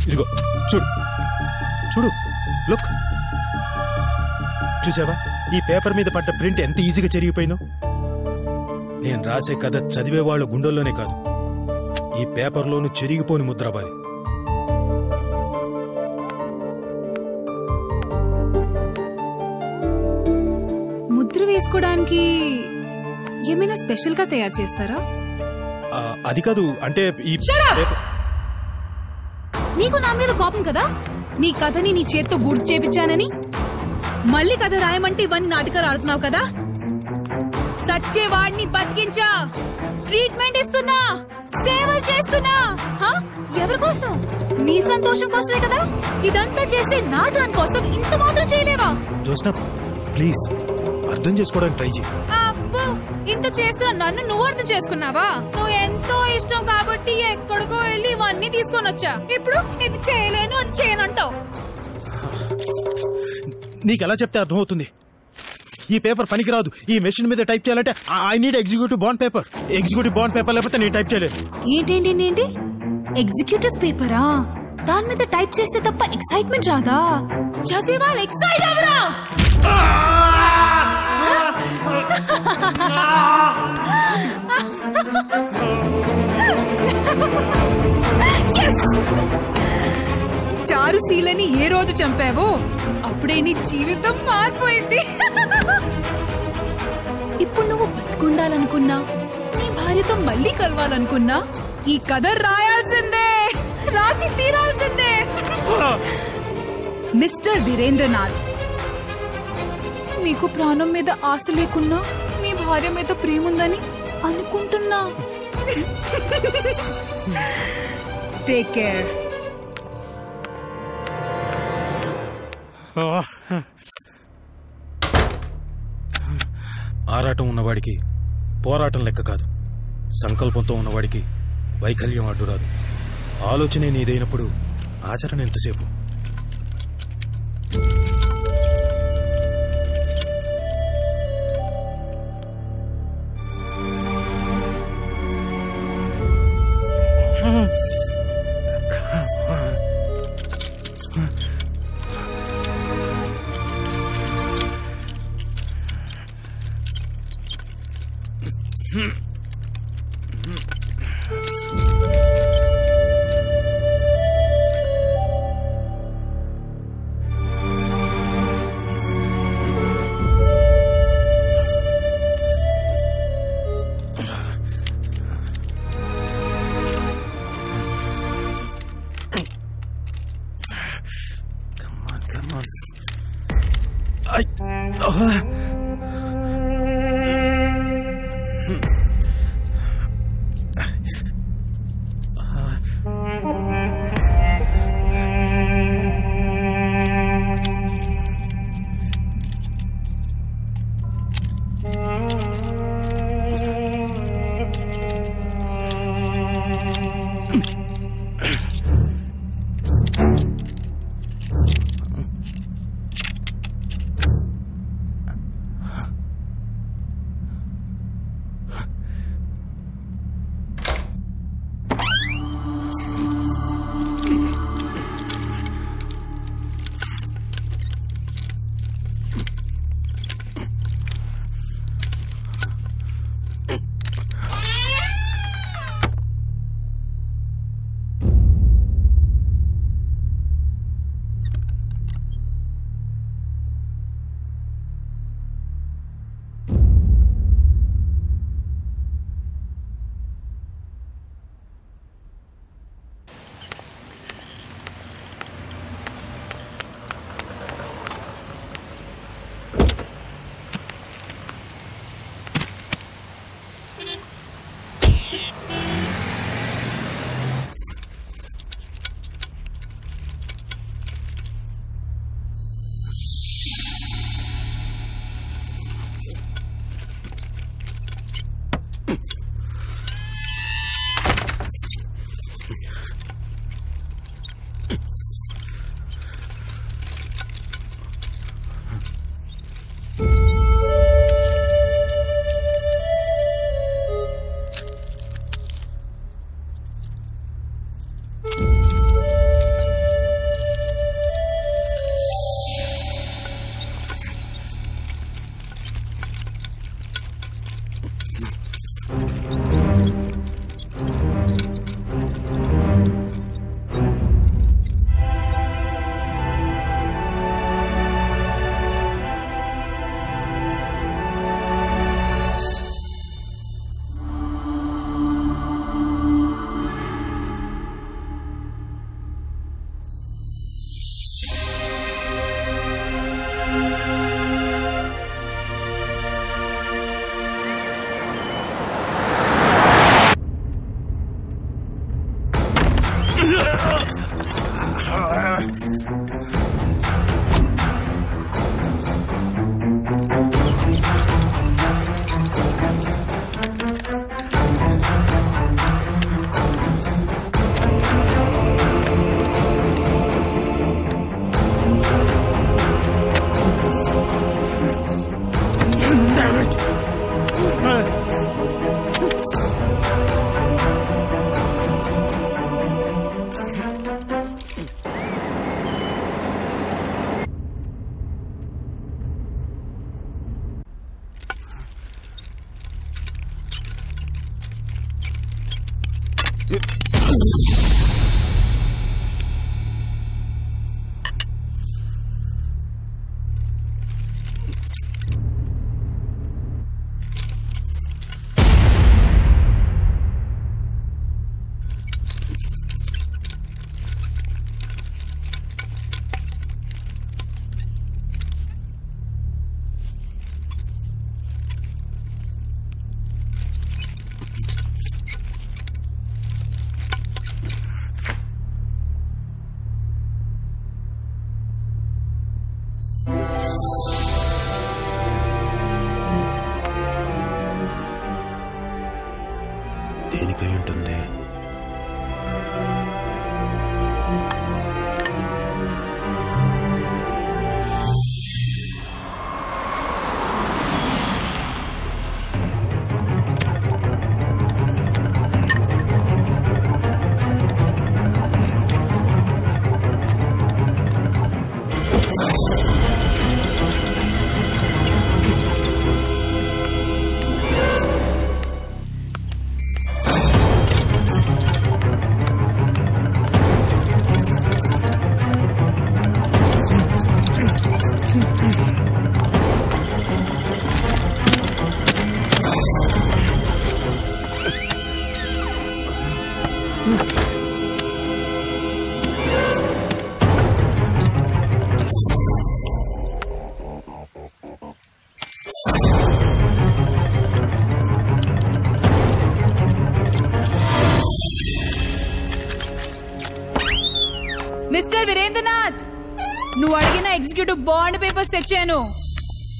ఇదిగో చూడు చూడు, లుక్. చూసావా ఈ పేపర్ మీద పడ్డ ప్రింట్ ఎంత ఈజీగా చెరిగిపోయిందో? నేను రాసే కథ చదివే వాళ్ళ గుండెల్లోనే కాదు, ఈ పేపర్లోనూ చెరిగిపోని ముద్ర అవ్వాలి. ముద్ర వేసుకోవడానికి ఏమైనా స్పెషల్ గా తయారు చేస్తారా? అది కాదు, అంటే ఈ నీకు నా మీద కోపం కదా? నీ కథని నీ చేత్తో గుర్తు చేపించానని మళ్ళీ కథ రాయమంటే ఇవన్నీ నాటకాలు ఆడుతున్నావు కదా? సచ్చేవాడిని బతికించా, ట్రీట్మెంట్ ఇస్తున్నా, సేవలు చేస్తున్నా. ఎవరి కోసం? నీ సంతోషం కోసమే కదా. ఇదంతా చేస్తే నా దాని కోసం ఇంత మాత్రం చేయలేవా? జోస్నా, ప్లీజ్ అర్థం చేసుకోవడానికి ట్రై చేయి. అబ్బో, ఇంత చేస్తున్నా నన్ను నువ్వు అర్థం చేసుకున్నావా? నువ్వు ఎంతో ఇష్టం కాబట్టి ఎక్కడికో వెళ్ళి ఇవన్నీ తీసుకొని వచ్చా. ఇప్పుడు ఇది చేయలేను, అది చేయనంటావు. నీకెలా చెప్తే అర్థమవుతుంది? ఈ పేపర్ పనికిరాదు. ఈ మెషిన్ మీద టైప్ చేయాలంటే I need executive bond paper. Executive bond paper లేకపోతే నేను టైప్ చేయలేదు. ఏంటి ఎగ్జిక్యూటివ్ పేపరా? దాని మీద టైప్ చేస్తే తప్ప ఎక్సైట్మెంట్ రాదా? చదివే వాళ్ళు ఎక్సైట్ అవరా? చారుశీలని ఏ రోజు చంపావో అప్పుడే నీ జీవితం మారిపోయింది. ఇప్పుడు నువ్వు బతుకుండాలనుకున్నా, నీ భార్యతో మళ్ళీ కలవాలనుకున్నా ఈ కథ రాయాల్సిందే, రాసి తీరాల్సిందే. మిస్టర్ వీరేంద్రనాథ్, మీకు ప్రాణం మీద ఆశ లేకున్నా మీ భార్య మీద ప్రేమ ఉందని అనుకుంటున్నా. Take care. ఆరాటం ఉన్నవాడికి పోరాటం లెక్క కాదు, సంకల్పంతో ఉన్నవాడికి వైకల్యం అడ్డురాదు. ఆలోచనే నీదైనప్పుడు ఆచరణ ఎంతసేపు? మిస్టర్ వీరేంద్రనాథ్, నువ్వు అడిగిన ఎగ్జిక్యూటివ్ బాండ్ పేపర్స్ తెచ్చాను.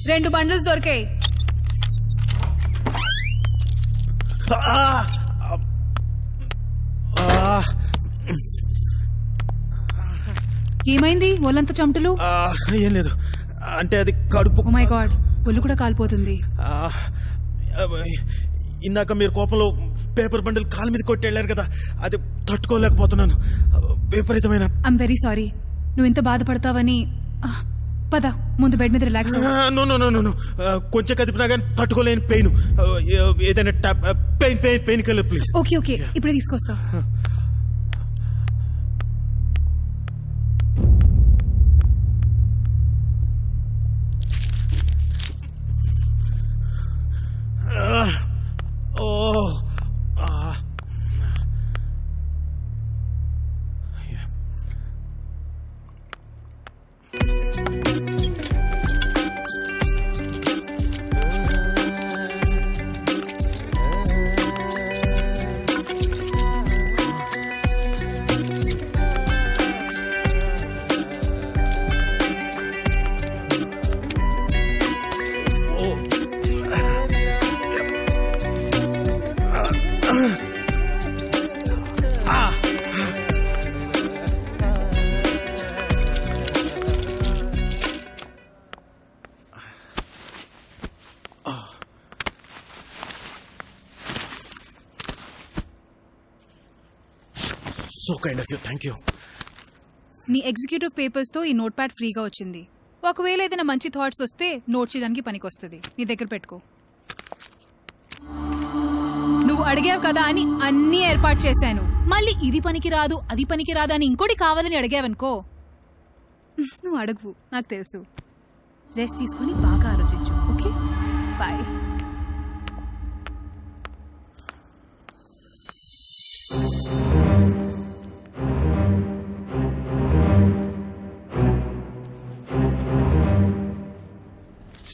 2 బండ్లు దొరికాయి. ఏమైంది? ఒళ్ళంతా చెమటలు? ఏం లేదు, అంటే అది కడుపు. ఓ మై గాడ్, ఒళ్ళు కూడా కాలిపోతుంది. ఇందాక మీరు కోపంలో పేపర్ బండిల్ కాలు మీద కొట్టి వెళ్ళారు కదా, అది తట్టుకోలేకపోతున్నాను. విపరీతమైన. I'm very sorry. నువ్వు ఇంత బాధపడతావని. పద, ముందు బెడ్ మీద రిలాక్స్. నో, కొంచెం కదిపినా కానీ తట్టుకోలేని పెయిన్. ఏదైనా పెయిన్ కిల్లర్ ప్లీజ్. ఓకే, ఇప్పుడే తీసుకొస్తా. So kind of you, thank you. నీ ఎగ్జిక్యూటివ్ పేపర్స్ తో ఈ నోట్ ప్యాడ్ ఫ్రీగా వచ్చింది. ఒకవేళ ఏదైనా మంచి థాట్స్ వస్తే నోట్ చేయడానికి పనికొస్తుంది. నీ దగ్గర పెట్టుకో. నువ్వు అడిగావు కదా అని అన్నీ ఏర్పాటు చేశాను. మళ్ళీ ఇది పనికి రాదు, అది పనికి రాదు అని ఇంకోటి కావాలని అడిగావనుకో, నువ్వు అడగవు, నాకు తెలుసు. రెస్ట్ తీసుకొని బాగా ఆలోచించు. Okay, bye.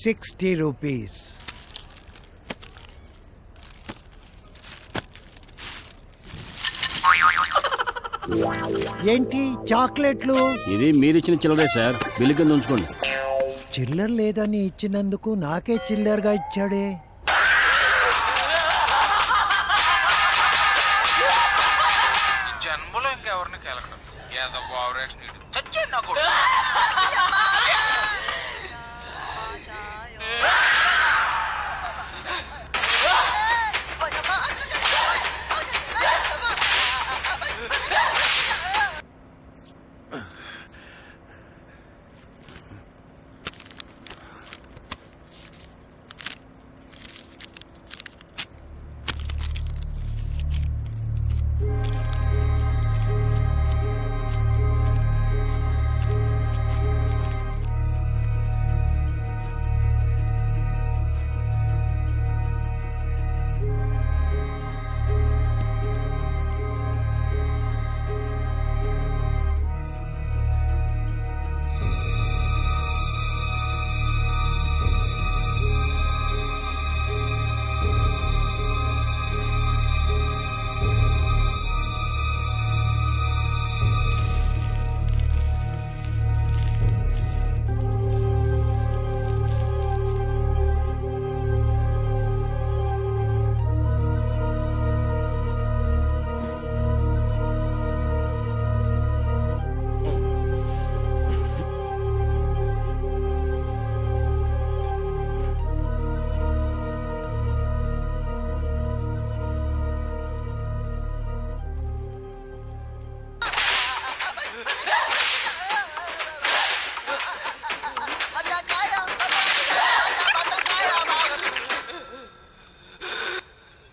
₹60. ఏంటి చాక్లెట్లు? ఇది మీరిచ్చిన చిల్లరే సార్, బిల్లు కింద ఉంచుకోండి. చిల్లర లేదని ఇచ్చినందుకు నాకే చిల్లరగా ఇచ్చాడే. జన్మలో ఇంకెవరిని కెలకడం ఏదో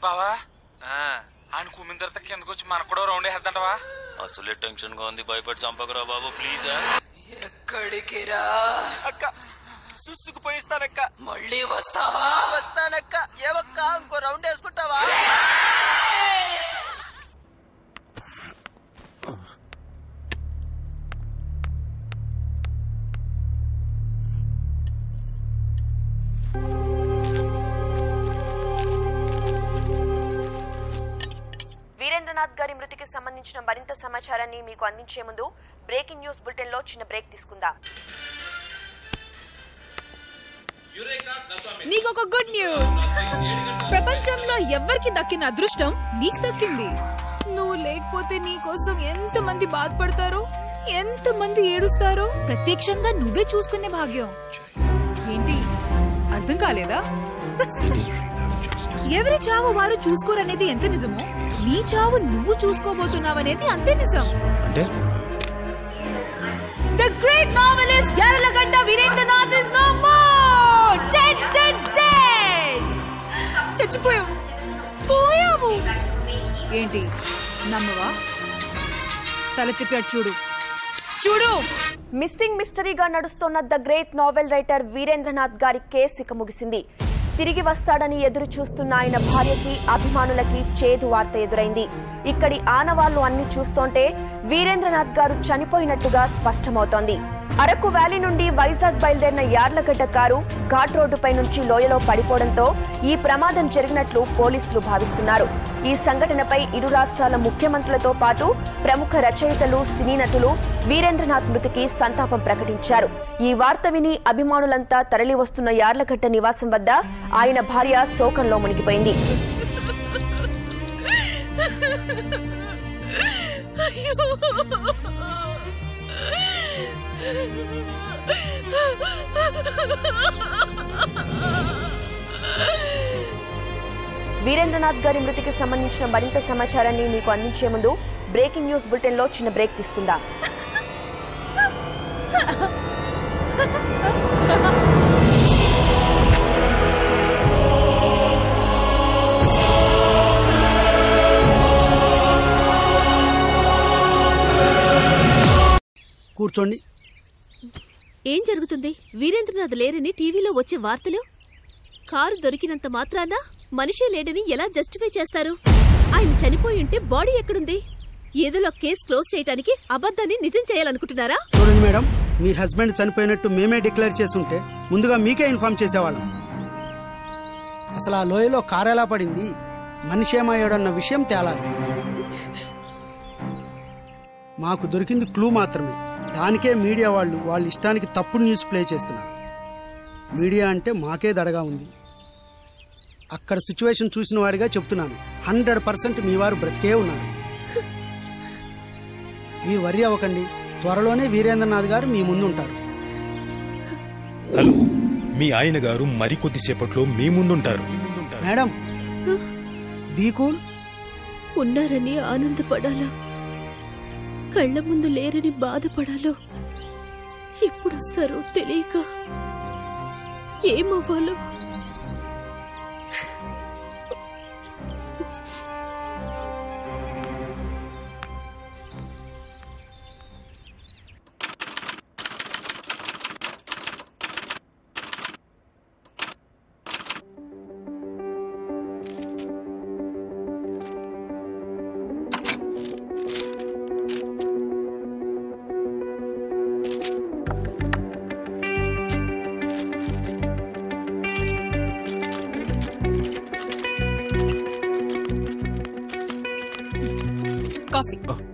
బావా ఆయన కుమ్మిన తర్వాత కిందకు వచ్చి మనకు కూడా రౌండ్ వేద్దంటవా? అసలే టెన్షన్ గా ఉంది, భయపడి చంపకరా బాబు ప్లీజ్. ఎక్కడికి రా అక్క? సుసుకు పోయిస్తానక్క. మళ్ళీ వస్తావా? వస్తానక్క. ఏవక్క ఇంకో రౌండ్ వేసుకుంటావా? వీరేంద్రనాథ్ గారి మృతికి సంబంధించిన మరింత సమాచారాన్ని మీకు అందించే ముందు బ్రేకింగ్ న్యూస్ బులెటిన్ లో చిన్న బ్రేక్ తీసుకుందాం. నీకొక గుడ్ న్యూస్. ప్రపంచంలో ఎవ్వరికి దక్కిన అదృష్టం నీకు దక్కింది. నువ్వు లేకపోతే నీ కోసం ఎంతమంది బాధపడతారో, ఎంతమంది ఏడుస్తారో ప్రత్యక్షంగా నువ్వే చూసుకునే భాగ్యం. ఏంటి అర్థం కాలేదా? ఎవరి చావు వారు చూసుకోరనేది ఎంత నిజమో, నీ చావు నువ్వు చూసుకోబోతున్నావనేది అంతే నిజం. The great novelist Yarlagadda Virendra is no more. Dead. చచ్చిపోయావు. ఏంటి నమ్మవా? తల తిప్పాడు చూడు. మిస్సింగ్ మిస్టరీగా నడుస్తున్న the great novel writer Veerendranath గారి కేసు ఇక ముగిసింది. తిరిగి వస్తాడని ఎదురు చూస్తున్న ఆయన భార్యకి, అభిమానులకి చేదు వార్త ఎదురైంది. ఇక్కడి ఆనవాళ్లు అన్ని చూస్తుంటే వీరేంద్రనాథ్ గారు చనిపోయినట్టుగా స్పష్టమవుతోంది. అరకు వ్యాలీ నుండి వైజాగ్ బయలుదేరిన యార్లగడ్డ కారు ఘాట్ రోడ్డుపై నుంచి లోయలో పడిపోవడంతో ఈ ప్రమాదం జరిగినట్లు పోలీసులు భావిస్తున్నారు. ఈ సంఘటనపై ఇరు రాష్ట్రాల ముఖ్యమంత్రులతో పాటు ప్రముఖ రచయితలు, సినీ నటులు వీరేంద్రనాథ్ మృతికి సంతాపం ప్రకటించారు. ఈ వార్త విని అభిమానులంతా తరలి వస్తున్న యార్లగడ్డ నివాసం వద్ద ఆయన భార్య శోకంలో మునిగిపోయింది. వీరేంద్రనాథ్ గారి మృతికి సంబంధించిన మరింత సమాచారాన్ని మీకు అందించే ముందు బ్రేకింగ్ న్యూస్ బులెటిన్ లో చిన్న బ్రేక్ తీసుకుందాం. కూర్చోండి. ఏం జరుగుతుంది? వీరేంద్రనాథ్ లేరని టీవీలో వచ్చే వార్తలు. కారు దొరికినంత మాత్రాన మనిషి లేడని ఎలా జస్టిఫై చేస్తారు? ఆయన చనిపోయి ఉంటే బాడీ ఎక్కడుంది? ఏదోలో కేసు క్లోజ్ చేయడానికి అబద్ధాన్ని నిజం చేయాలనుకుంటున్నారా? చూడండి మేడం, మీ హస్బెండ్ చనిపోయినట్టు మేమే డిక్లేర్ చేసుంటే ముందుగా మీకే ఇన్ఫార్మ్ చేసేవాళ్ళం. అసలు ఆ లోయలో కారు ఎలా పడింది, మనిషి ఏమయ్యాడన్న విషయం తేలాలి. మాకు దొరికింది క్లూ మాత్రమే. దానికే మీడియా వాళ్ళ ఇష్టానికి తప్పుడు న్యూస్ ప్లే చేస్తున్నారు. మీడియా అంటే మాకే దడగా ఉంది. అక్కడ సిచ్యువేషన్ చూసిన వాడిగా చెప్తున్నాను, 100% మీ వారు బ్రతికే ఉన్నారు. మీరు వర్రీ అవ్వకండి, త్వరలోనే వీరేంద్రనాథ్ గారు మీ ముందు ఉంటారు. హలో, మీ ఆయన గారు మరికొద్దిసేపట్లో మీ ముందుంటారు. Madam, be cool. ఉన్నారని ఆనందపడాలా, కళ్ల ముందు లేరని బాధపడాలో, ఎప్పుడొస్తారో తెలియక ఏమవ్వాలో.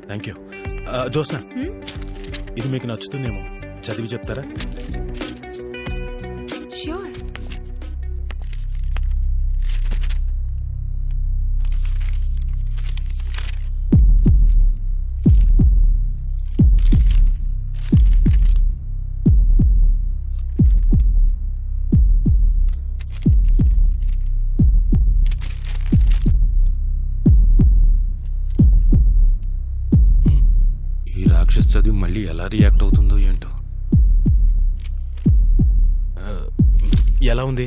Thank you. జోస్నా, ఇది మీకు నచ్చుతుందేమో, చదివి చెప్తారా? ష్యూర్. చదివి మళ్ళీ ఎలా రియాక్ట్ అవుతుందో ఏంటో. ఎలా ఉంది?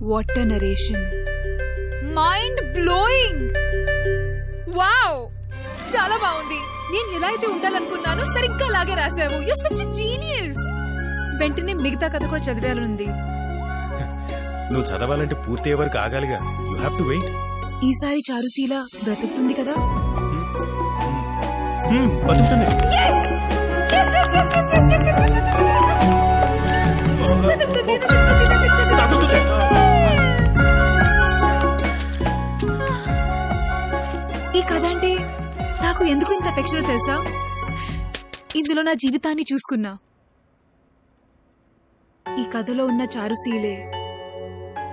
What a narration, mind blowing. Wow, చాలా బాగుంది. నేను ఎలా అయితే ఉండాలనుకున్నానో సరిగ్గా అలాగే రాసావు. You are such a genius. వెంటనే మిగతా కథ కూడా చదివాలనుంది. నువ్వు చదవాలంటే పూర్తి వరకు ఆగాలిగా. You have to wait. ఈసారి చారుశీల బ్రతుకుతుంది కదా? బతుకుతుంది. ఈ కథ అంటే నాకు ఎందుకు ఇంత అఫెక్షన్ తెలుసా? ఇందులో నా జీవితాన్ని చూసుకున్నా. ఈ కథలో ఉన్న చారుశీలే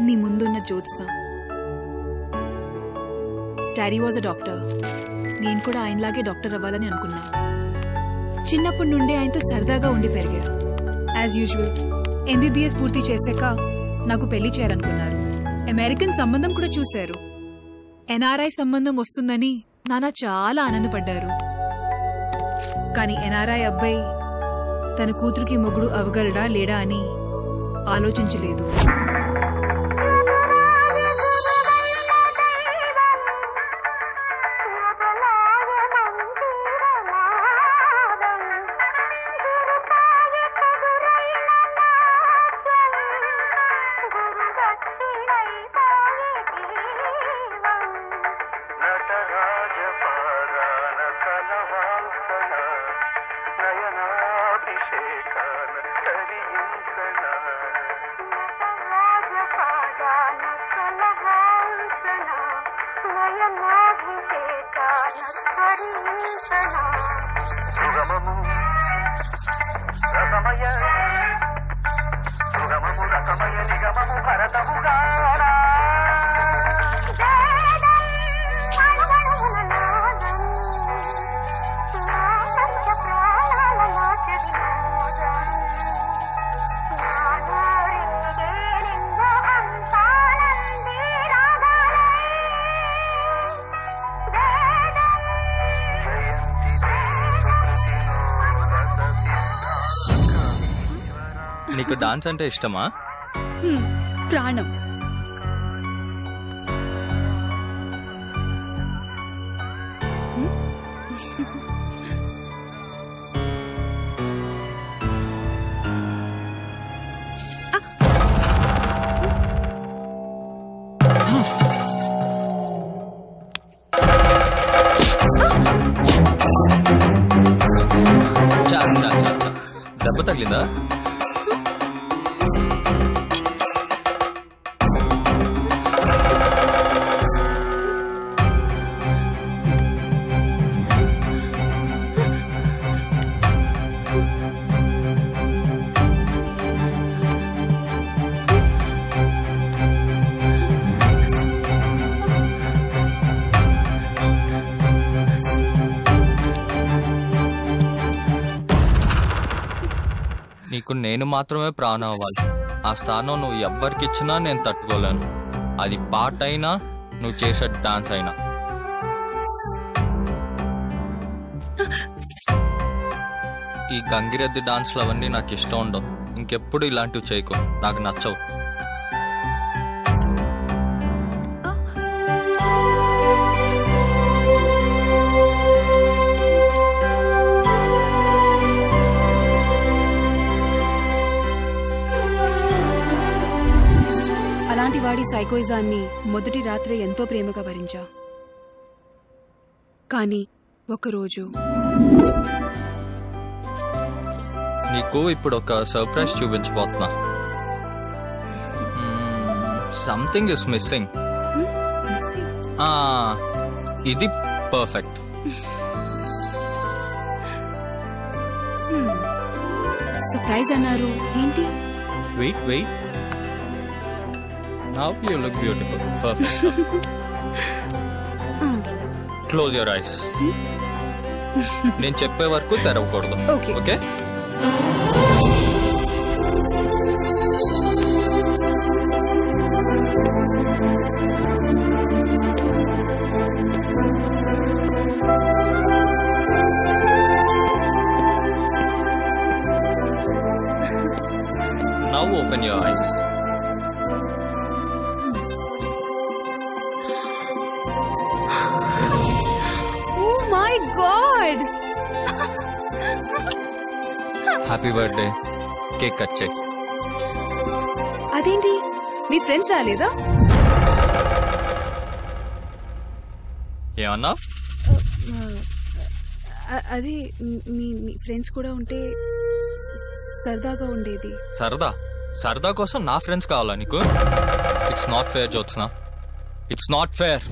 నీ ముందున్న Jyotsna. Daddy was a doctor. నేను కూడా ఆయనలాగే డాక్టర్ అవ్వాలని అనుకున్నా. చిన్నప్పటి నుండే ఆయనతో సరదాగా ఉండి పెరిగా. యాజ్ యూజువల్ ఎంబీబీఎస్ పూర్తి చేశాక నాకు పెళ్లి చేయాలనుకున్నారు. అమెరికన్ సంబంధం కూడా చూశారు. ఎన్ఆర్ఐ సంబంధం వస్తుందని నాన్న చాలా ఆనందపడ్డారు. కానీ ఎన్ఆర్ఐ అబ్బాయి తన కూతురికి మొగుడు అవగలడా లేడా అని ఆలోచించలేదు. నీకు డాన్స్ అంటే ఇష్టమా? ప్రాణం. దెబ్బ తగిలిందా? నీకు నేను మాత్రమే ప్రాణం అవ్వాలి. ఆ స్థానం నువ్వు ఎవ్వరికిచ్చినా నేను తట్టుకోలేను. అది పాట అయినా నువ్వు చేసే డాన్స్ అయినా. ఈ గంగిరెద్ది డాన్స్లు అవన్నీ నాకు ఇష్టం ఉండవు. ఇంకెప్పుడు ఇలాంటివి చేయకు, నాకు నచ్చవు. అలాంటి వాడి సైకోయిజాన్ని మొదటి రాత్రే ఎంతో ప్రేమగా భరించా. కానీ ఒకరోజు నీకు ఇప్పుడు ఒక సర్ప్రైజ్ చూపించబోతున్నా. Something is missing. ఇది పర్ఫెక్ట్. సర్ప్రైజ్ అన్నారు ఏంటి? Wait wait. Now you look beautiful. Perfect. Close your eyes. నేను చెప్పే వరకు తెరవకూడదు. Okay? Now open your eyes. God! Happy birthday. Cake cut చేయి. అదేంటి మీ ఫ్రెండ్స్ రాలేదా? ఏమన్నా? అది మీ ఫ్రెండ్స్ కూడా ఉంటే సరదాగా ఉండేది. సరదా సరదా కోసం నా ఫ్రెండ్స్ కావాలా నీకు? It's not fair Jyotsna, it's not fair.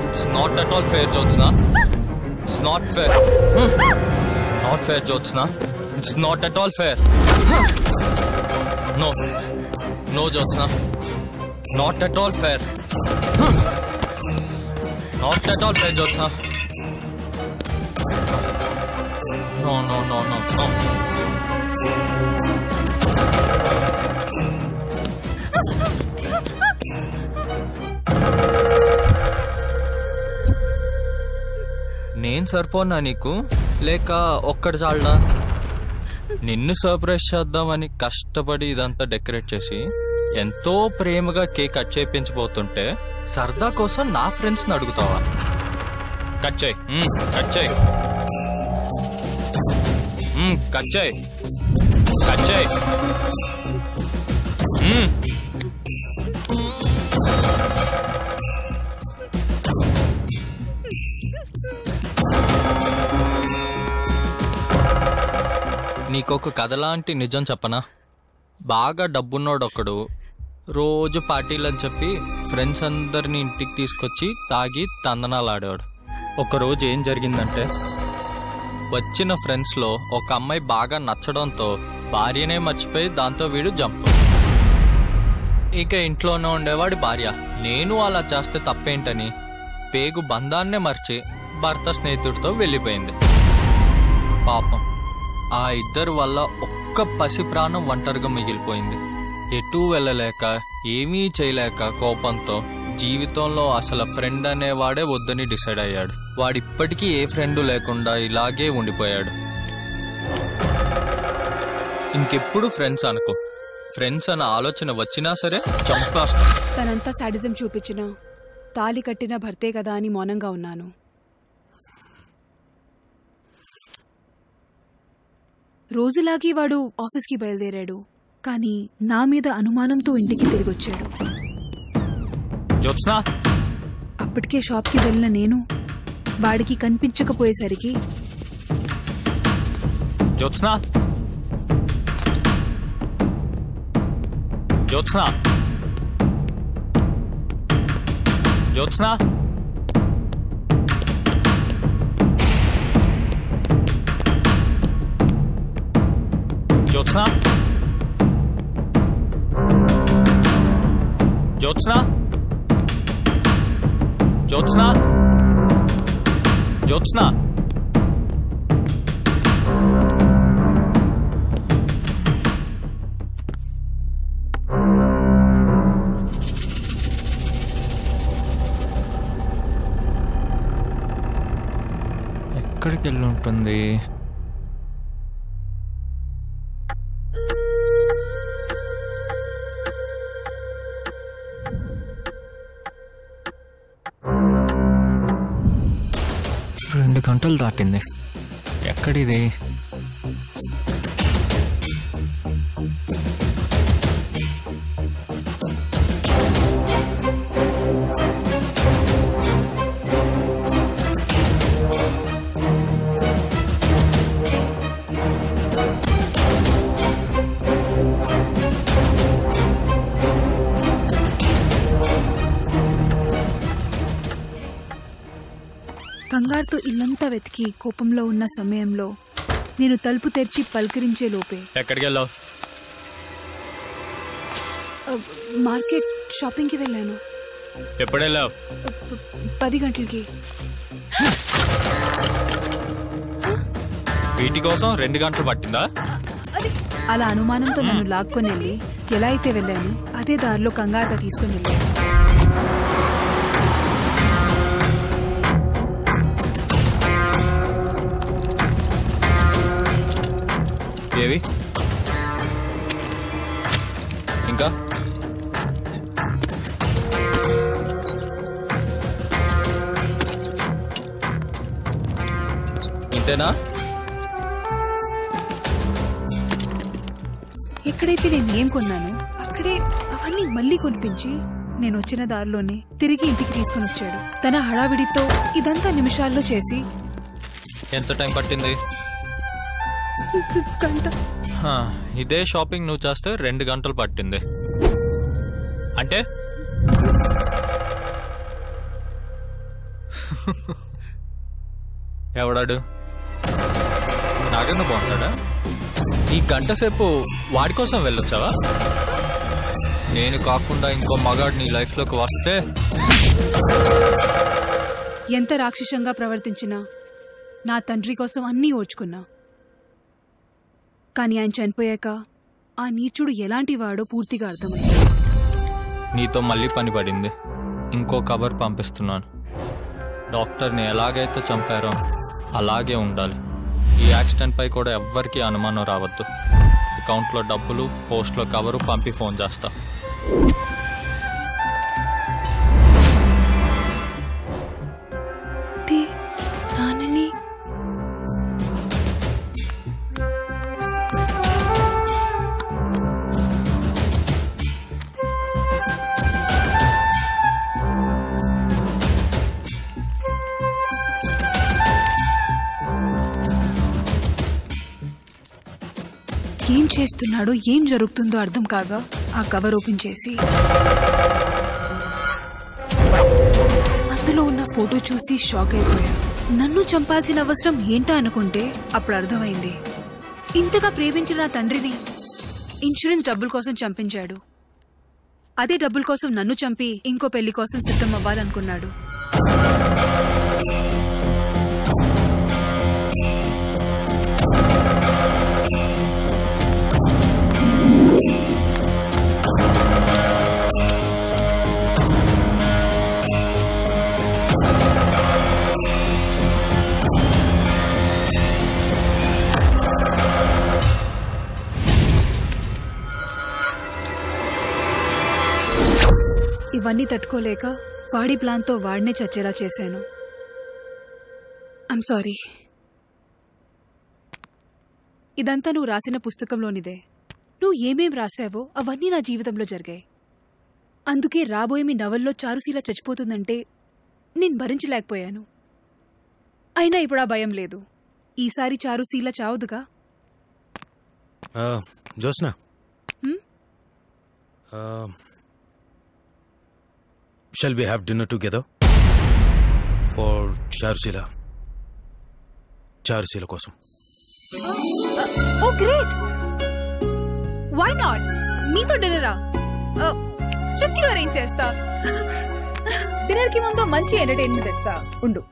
It's not at all fair Jyotsna, it's not fair. Not fair Jyotsna, it's not at all fair. No no Jyotsna, not at all fair. Not at all fair Jyotsna. No, no, no, no, no. నేను సరిపోనా నీకు, లేక ఒక్కటి చాలడా? నిన్ను surprise చేద్దామని కష్టపడి ఇదంతా decorate చేసి ఎంతో ప్రేమగా కేక్ కట్ చేయించబోతుంటే సరదా కోసం నా ఫ్రెండ్స్ని అడుగుతావా? కట్ చేయి, కట్ చేయి, కట్ చేయి, కట్ చేయి. నీకొక కథలాంటి నిజం చెప్పనా? బాగా డబ్బున్నోడొక్కడు రోజు పార్టీలని చెప్పి ఫ్రెండ్స్ అందరినీ ఇంటికి తీసుకొచ్చి తాగి తందనాలు ఆడేవాడు. ఒకరోజు ఏం జరిగిందంటే, వచ్చిన ఫ్రెండ్స్లో ఒక అమ్మాయి బాగా నచ్చడంతో భార్యనే మర్చిపోయి దాంతో వీడు జంప్. ఇక ఇంట్లోనే ఉండేవాడి భార్య నేను అలా చేస్తే తప్పేంటని పేగు బంధాన్నే మర్చి భర్త స్నేహితుడితో వెళ్ళిపోయింది. పాపం ఆ ఇద్దరి వల్ల ఒక్క పసి ప్రాణం ఒంటరిగా మిగిలిపోయింది. ఎటూ వెళ్ళలేక ఏమీ చేయలేక కోపంతో జీవితంలో అసలు ఫ్రెండ్ అనేవాడే వద్దని డిసైడ్ అయ్యాడు. వాడిప్పటికీ ఏ ఫ్రెండ్ లేకుండా ఇలాగే ఉండిపోయాడు. ఇంకెప్పుడు ఫ్రెండ్స్ అనుకో, ఫ్రెండ్స్ అన్న ఆలోచన వచ్చినా సరే చంపేస్తా. తనంతా సాడిజం చూపించినా తాళి కట్టిన భర్తే కదా అని మౌనంగా ఉన్నాను. రోజులాగే వాడు ఆఫీస్కి బయలుదేరాడు, కానీ నా మీద అనుమానంతో ఇంటికి తిరిగొచ్చాడు. అప్పటికే షాప్కి వెళ్ళిన నేను వాడికి కనిపించకపోయేసరికి జ్యోత్స్నా, జ్యోత్స్నా, జ్యోత్స్నా, జ్యోత్స్నా, జ్యోత్స్నా, జ్యోత్స్నా, జ్యోత్స్నా. ఎక్కడికి వెళ్ళి ఉంటుంది? రెండు గంటలు దాటింది. ఎక్కడిది? కంగారుతో ఇల్లంతా వెతికి కోపంలో ఉన్న సమయంలో నేను తలుపు తెరిచి పలకరించే లోపే ఎక్కడికి వెళ్ళావు? మార్కెట్ షాపింగ్కి వెళ్ళాను. ఎప్పుడు వెళ్ళావు? 10 గంటలకి. వీటి కోసం 2 గంటలు పట్టిందా? అలా అనుమానంతో నన్ను లాక్కొని వెళ్ళి ఎలా అయితే వెళ్ళాను అదే దారిలో కంగారుగా తీసుకొని వెళ్ళాను. దేవి, ఇంకా ఇంతేనా? ఎక్కడైతే నేను ఏం కొన్నాను అక్కడే అవన్నీ మళ్ళీ కొనిపించి నేను వచ్చిన దారిలోనే తిరిగి ఇంటికి తీసుకుని వచ్చాడు. తన హడావిడితో ఇదంతా నిమిషాల్లో చేసి. ఎంత టైం పట్టింది? గంట. ఇదే షాపింగ్ నువ్వు చేస్తే 2 గంటలు పట్టింది. అంటే ఎవడాడు? నాగన్న బాగుంటాడా? ఈ గంట సేపు వాడి కోసం వెళ్ళొచ్చావా? నేను కాకుండా ఇంకో మగాడు నీ లైఫ్లోకి వస్తే ఎంత రాక్షసంగా ప్రవర్తించినా నా తండ్రి కోసం అన్నీ ఓర్చుకున్నా. కానీ ఆయన చనిపోయాక ఆ నీచుడు ఎలాంటి వాడో పూర్తిగా అర్థమైంది. నీతో మళ్ళీ పని పడింది. ఇంకో కవర్ పంపిస్తున్నాను. డాక్టర్ని ఎలాగైతే చంపారో అలాగే ఉండాలి. ఈ యాక్సిడెంట్ పై కూడా ఎవ్వరికీ అనుమానం రావద్దు. అకౌంట్లో డబ్బులు, పోస్ట్లో కవరు పంపి ఫోన్ చేస్తా. నాన్నని ఏం చేస్తున్నాడో ఏం జరుగుతుందో అర్థం కాగా ఆ కవర్ ఓపెన్ చేసి అందులో ఉన్న ఫోటో చూసి షాక్ అయిపోయా. నన్ను చంపాల్సిన అవసరం ఏంటా అనుకుంటే అప్పుడు అర్థమైంది. ఇంతగా ప్రేమించిన నా తండ్రిని ఇన్సూరెన్స్ డబ్బుల కోసం చంపించాడు. అదే డబ్బుల కోసం నన్ను చంపి ఇంకో పెళ్లి కోసం సిద్ధం అవ్వాలనుకున్నాడు. ఇవన్నీ తట్టుకోలేక వాడి ప్లాన్తో వాడినే చచ్చేలా చేశాను. I'm sorry. ఇదంతా నువ్వు రాసిన పుస్తకంలోనిదే. నువ్వు ఏమేం రాశావో అవన్నీ నా జీవితంలో జరిగాయి. అందుకే రాబోయే మీ నవల్లో చారుశీల చచ్చిపోతుందంటే నేను భరించలేకపోయాను. అయినా ఇప్పుడు ఆ భయం లేదు. ఈసారి Charusheela చావదుగా. Josna, shall we have dinner together for Charusheela కోసం? ఓ గ్రేట్, వై నాట్? నీతో డిన్నరా? చుట్టూ అరేంజ్ చేస్తా. డిన్నర్ కి ముందు మంచి ఎంటర్టైన్మెంట్ ఇస్తా. ఉండు.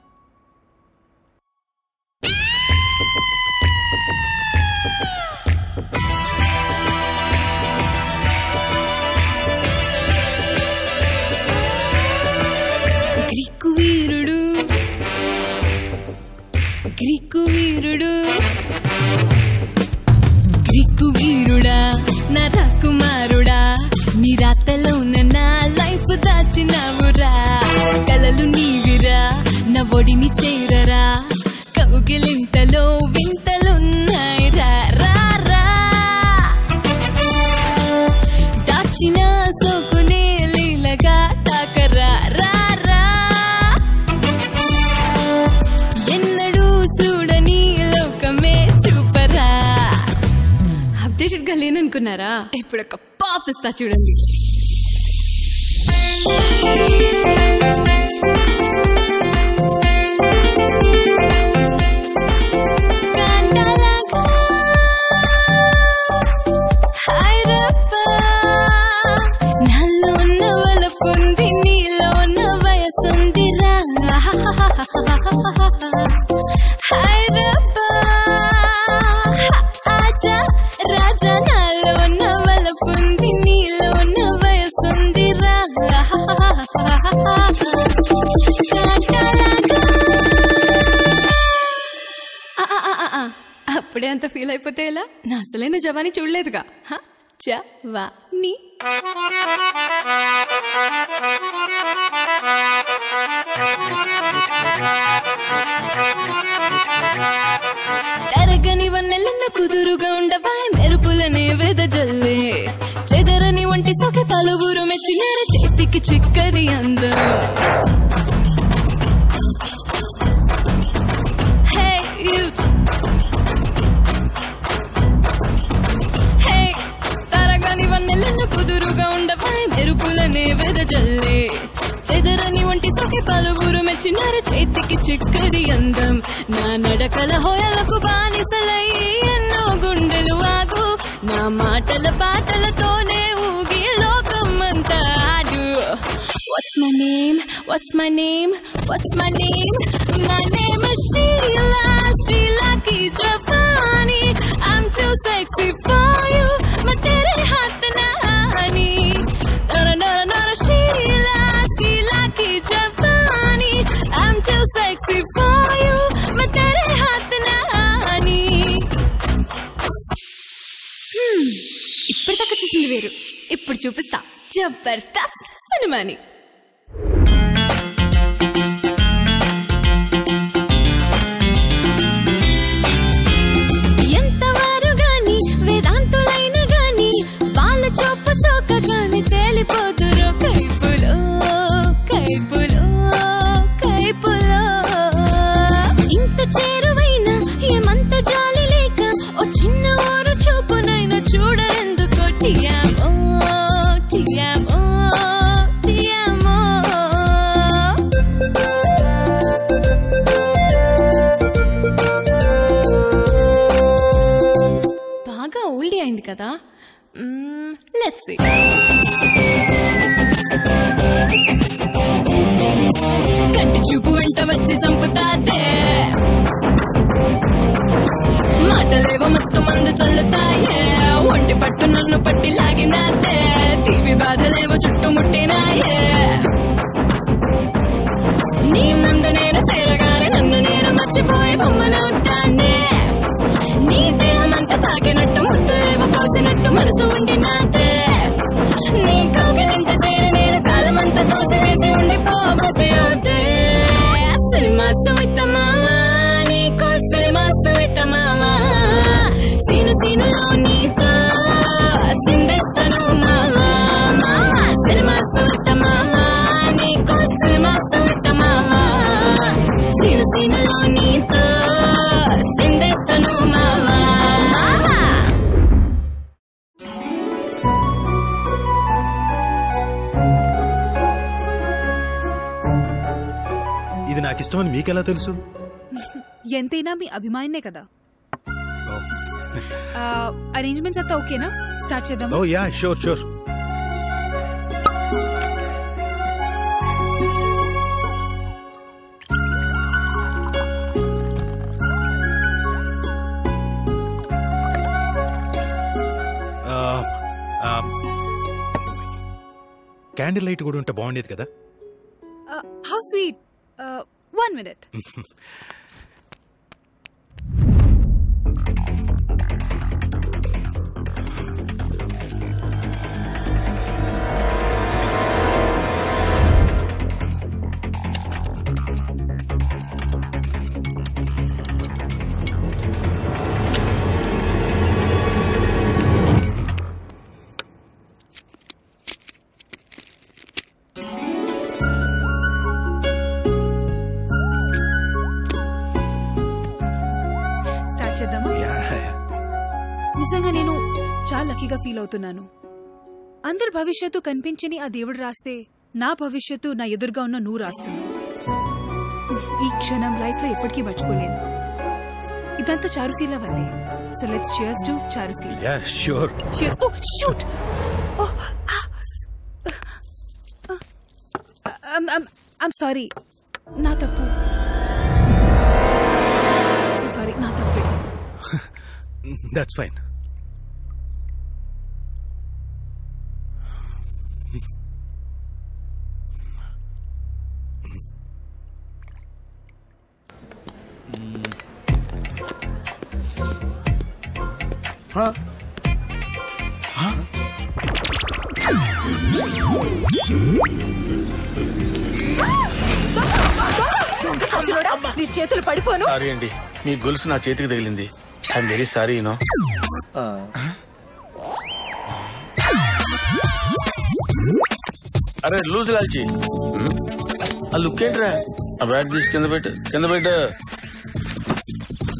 గ్రీకు వీరుడా నా రాకుమారుడా, నీ రాతలోన నా లైఫ్ దాచినావురా. కలలు నీవిరా, నా ఒడిని చేరరా, కౌగిలింతలో వింతలున్నాయిరా. దాచిన సోకునే లీలగా తాకరా. చూడని లోకమే చూపరా. అప్డేటెడ్ గా లేననుకున్నారా? ఇప్పుడు ఒక పాప్ ఇస్తా చూడండి. నాలో ఉన్న వలపుంది, నీలో ఉన్న వయసుందిరా. రాజా నాలో ఉన్న వలపుంది, నీలో ఉన్న వయసుందిరా. అప్పుడే అంత ఫీల్ అయిపోతే ఎలా? నా అసలైన జవాని చూడలేదుగా. జవాని తరగని వన్నెలన్న కుదురుగా ఉండవా, మెరుపులనే వెదజల్లే చెదరని ఒంటి సొగ పలువురు మెచ్చినార చేతికి చిక్కరి అందం. తలుపులనే వెదజల్లే చెదరని ఒంటి సఖి పలువురు మెచ్చినారు చేతికి చిక్కది అందం నా నడకల హోయలకు బానిసలై ఎన్నో గుండెలు ఆగు నా మాటల పాటలతోనే ఊగి లోకమంతా ఆడు What's my name? What's my name? What's my name? My name is Sheila, Sheila ki Javani. I'm too sexy for you, मैं तेरे हाथ ना आनी. Nora nora nora Sheila, Sheila ki Javani. I'm too sexy for you, मैं तेरे हाथ ना आनी. ఇప్పటిదాకా చూసింది వేరు, ఇప్పుడు చూపిస్తా జబర్దస్త్ సినిమాని. ఎంతవారు గాని వేదాంతులైన గాని వాళ్ళ చొప్ప చోక గాని తేలిపోతురు కైపులో కైపులో కైపులో ఇంత చేరువైన ఏమంత జాలి లేక ఓ చిన్న ఊరు చూపునైనా చూడరెందుకో టియామో టియామో టియామో బాగా ఓల్డీ అయింది కదా. Let's see. కంటి చూపు వెంట వచ్చి చంపుతాదే మాటలేవో మత్తు మందు చల్లుతాయే ఒంటి పట్టు నన్ను పట్టి లాగినాదే తీవి బాధలేవో చుట్టుముట్టినాయే నీ ముందు నేను చేరగానే నన్ను నేను మర్చిపోయి బొమ్మనవుతానే నీ దేహమంతా తాకినట్టు ముద్దులేవో పోసినట్టు మనసు ఉండినాదే నీ కౌగిలింత చేరి నేను కాలమంతా తోసివేసి ఉండిపోతే అవుతే సినిమా సువిత మామా నీకో సినిమా సువిత మామా సీను సీనులో నీతో సిందేస్తాను మామా మామా సినిమా సువిత మామా నీకో సినిమా సువిత మామా సీను సీనులో నీతో సిందేస్తాను మామా మామా. ఇది నాకు ఇష్టమని మీకెలా తెలుసు? ఎంతైనా మీ అభిమానినే కదా. అరేంజ్మెంట్స్ అంతా ఓకేనా? స్టార్ట్ చేద్దాం. Oh yeah sure sure. Candle light కూడా ఉంటే బాగుండేది కదా. How sweet. 1 minute. నిజంగా నేను చాలా లక్కీగా ఫీల్ అవుతున్నాను. అందరి భవిష్యత్తు కనిపించని ఆ దేవుడు రాస్తే నా భవిష్యత్తు నా ఎదురుగా ఉన్న నువ్వు రాస్తున్నావు. ఈ క్షణం లైఫ్ లో ఎప్పటికీ మర్చిపోలేను. ఇదంతా చారుశీల వల్లే. So let's cheers to Charusheela. Yeah sure. Oh shoot. Oh I'm sorry. నా తప్పు. So sorry. నా తప్పే. That's fine. నీ చేతులు పడిపోను. సారీ అండి, మీ గొలుసు నా చేతికి తగిలింది. I'm very sorry. యూనో అరే లూజ్ కాల్చి ఆ లుక్ ఏంట్రా? ఆ బ్యాట్ తీసి కింద పెట్టు, కింద పెట్టు.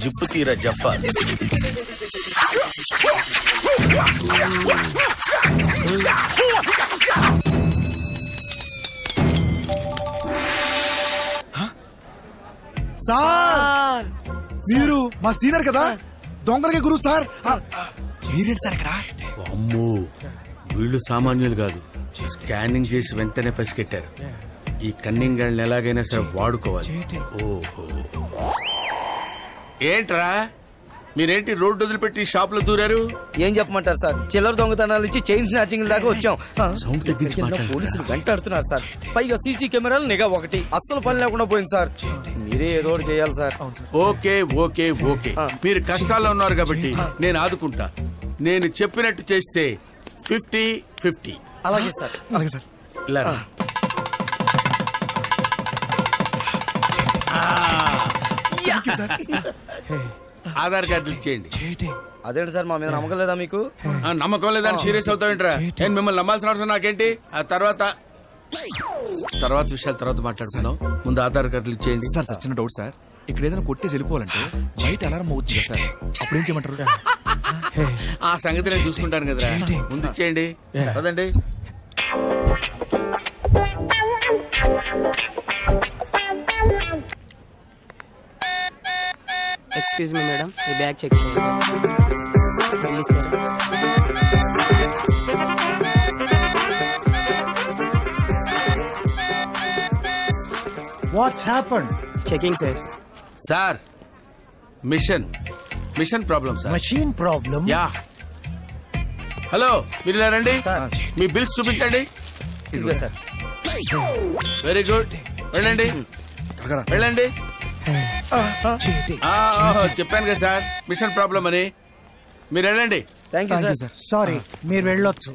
జిప్పు తీరా జఫా. సార్ మీరు మా సీనియర్ కదా, దొంగలకి గురువు సార్. మీరేంటి సార్ ఇక్కడ? అమ్మో, వీళ్ళు సామాన్యులు కాదు. స్కానింగ్ చేసి వెంటనే పసిగట్టారు. ఈ కన్నింగ్ గాళ్ళని ఎలాగైనా సరే వాడుకోవాలి. ఓహో, ఏంట్రా మీరేంటి రోడ్డు వదిలిపెట్టి షాప్ లో దూరారు? ఏం చెప్పమంటారు సార్, చిల్లర దొంగతనాల నుంచి చైన్ స్నాచింగ్ దాకా వచ్చాం. సౌండ్ తగ్గించి మాట్లాడు. పోలీసులు వెంటాడుతున్నారు సార్. పైగా సీసీ కెమెరాలు నిఘా ఒకటి, అస్సలు పని లేకుండా పోయింది సార్. మీరే ఏదో ఒకటి చేయాలి సార్. ఓకే ఓకే ఓకే, మీరు కష్టాల్లో ఉన్నారు కాబట్టి నేను ఆదుకుంటా. నేను చెప్పినట్టు చేస్తే 50-50. అలాగే సార్. అలాగే సార్. ఇలా రా. ఆధార్ కార్డు ఇచ్చేయండి. అదేంటి సార్, మా మీద నమ్మకం లేదా మీకు? నమ్మకం లేదని సీరియస్ అవుతావేంట్రా? నేను మిమ్మల్ని నమ్మాల్సిన అవసరం నాకేంటి? ఆ తర్వాత విషయాలు తర్వాత మాట్లాడుకుందాం. ముందు ఆధార్ కార్డులు ఇచ్చేయండి. సార్ సార్ చిన్న డౌట్ సార్, ఇక్కడ ఏదైనా కొట్టేసి వెళ్ళిపోవాలంటే బయట అలారం అవుతుంది సార్, అప్పుడు ఏం చేయమంటారు? ఆ సంగతి నేను చూసుకుంటాను కదరా, ముందు ఇచ్చేయండి. కదండి. ఎక్స్క్యూజ్ మీ మేడం, ఈ బ్యాగ్ చెక్ చేయండి. What's happened? Checking sir. Sir machine problem sir. Machine problem? Yeah. Hello, మీరు ఇలా రండి. మీ బిల్స్ చూపించండి. సార్. వెరీ గుడ్, వెళ్ళండి వెళ్ళండి. చెప్పాను కదా సార్, మిషన్ ప్రాబ్లం అని. మీరు వెళ్ళండి. Thank you sir. సారీ, మీరు వెళ్ళొచ్చు.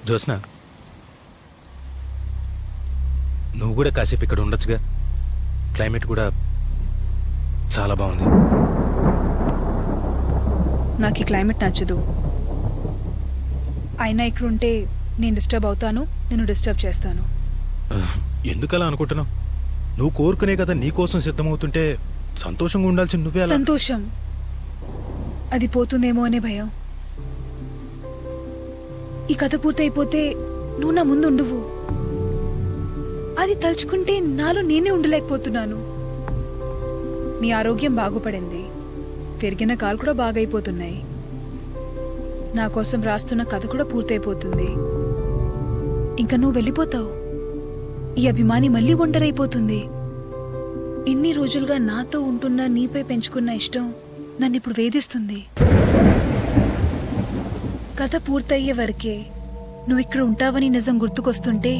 జోస్నా, నువ్వు కూడా కాసేపు ఇక్కడ ఉండొచ్చుగా. క్లైమేట్ కూడా చాలా బాగుంది. నాకు ఈ క్లైమేట్ నచ్చదు. అయినా ఇక్కడ ఉంటే నేను డిస్టర్బ్ అవుతాను, నేను డిస్టర్బ్ చేస్తాను. ఎందుకలా అనుకుంటున్నావు? నువ్వు కోరుకునే కదా నీ కోసం సిద్ధమవుతుంటే సంతోషంగా ఉండాల్సింది నువ్వే. సంతోషం అది పోతుందేమో అనే భయం. ఈ కథ పూర్తయిపోతే నువ్వు నా ముందు ఉండువు. అది తలుచుకుంటే నాలో నేనే ఉండలేకపోతున్నాను. నీ ఆరోగ్యం బాగుపడింది, పెరిగిన కాలు కూడా బాగైపోతున్నాయి. నా కోసం రాస్తున్న కథ కూడా పూర్తయిపోతుంది. ఇంకా నువ్వు వెళ్ళిపోతావు. ఈ అభిమాని మళ్ళీ ఒంటరైపోతుంది. ఇన్ని రోజులుగా నాతో ఉంటున్న నీపై పెంచుకున్న ఇష్టం నన్నిప్పుడు వేధిస్తుంది. కథ పూర్తయ్యే వరకే నువ్వు ఇక్కడ ఉంటావని నిజం గుర్తుకొస్తుంటే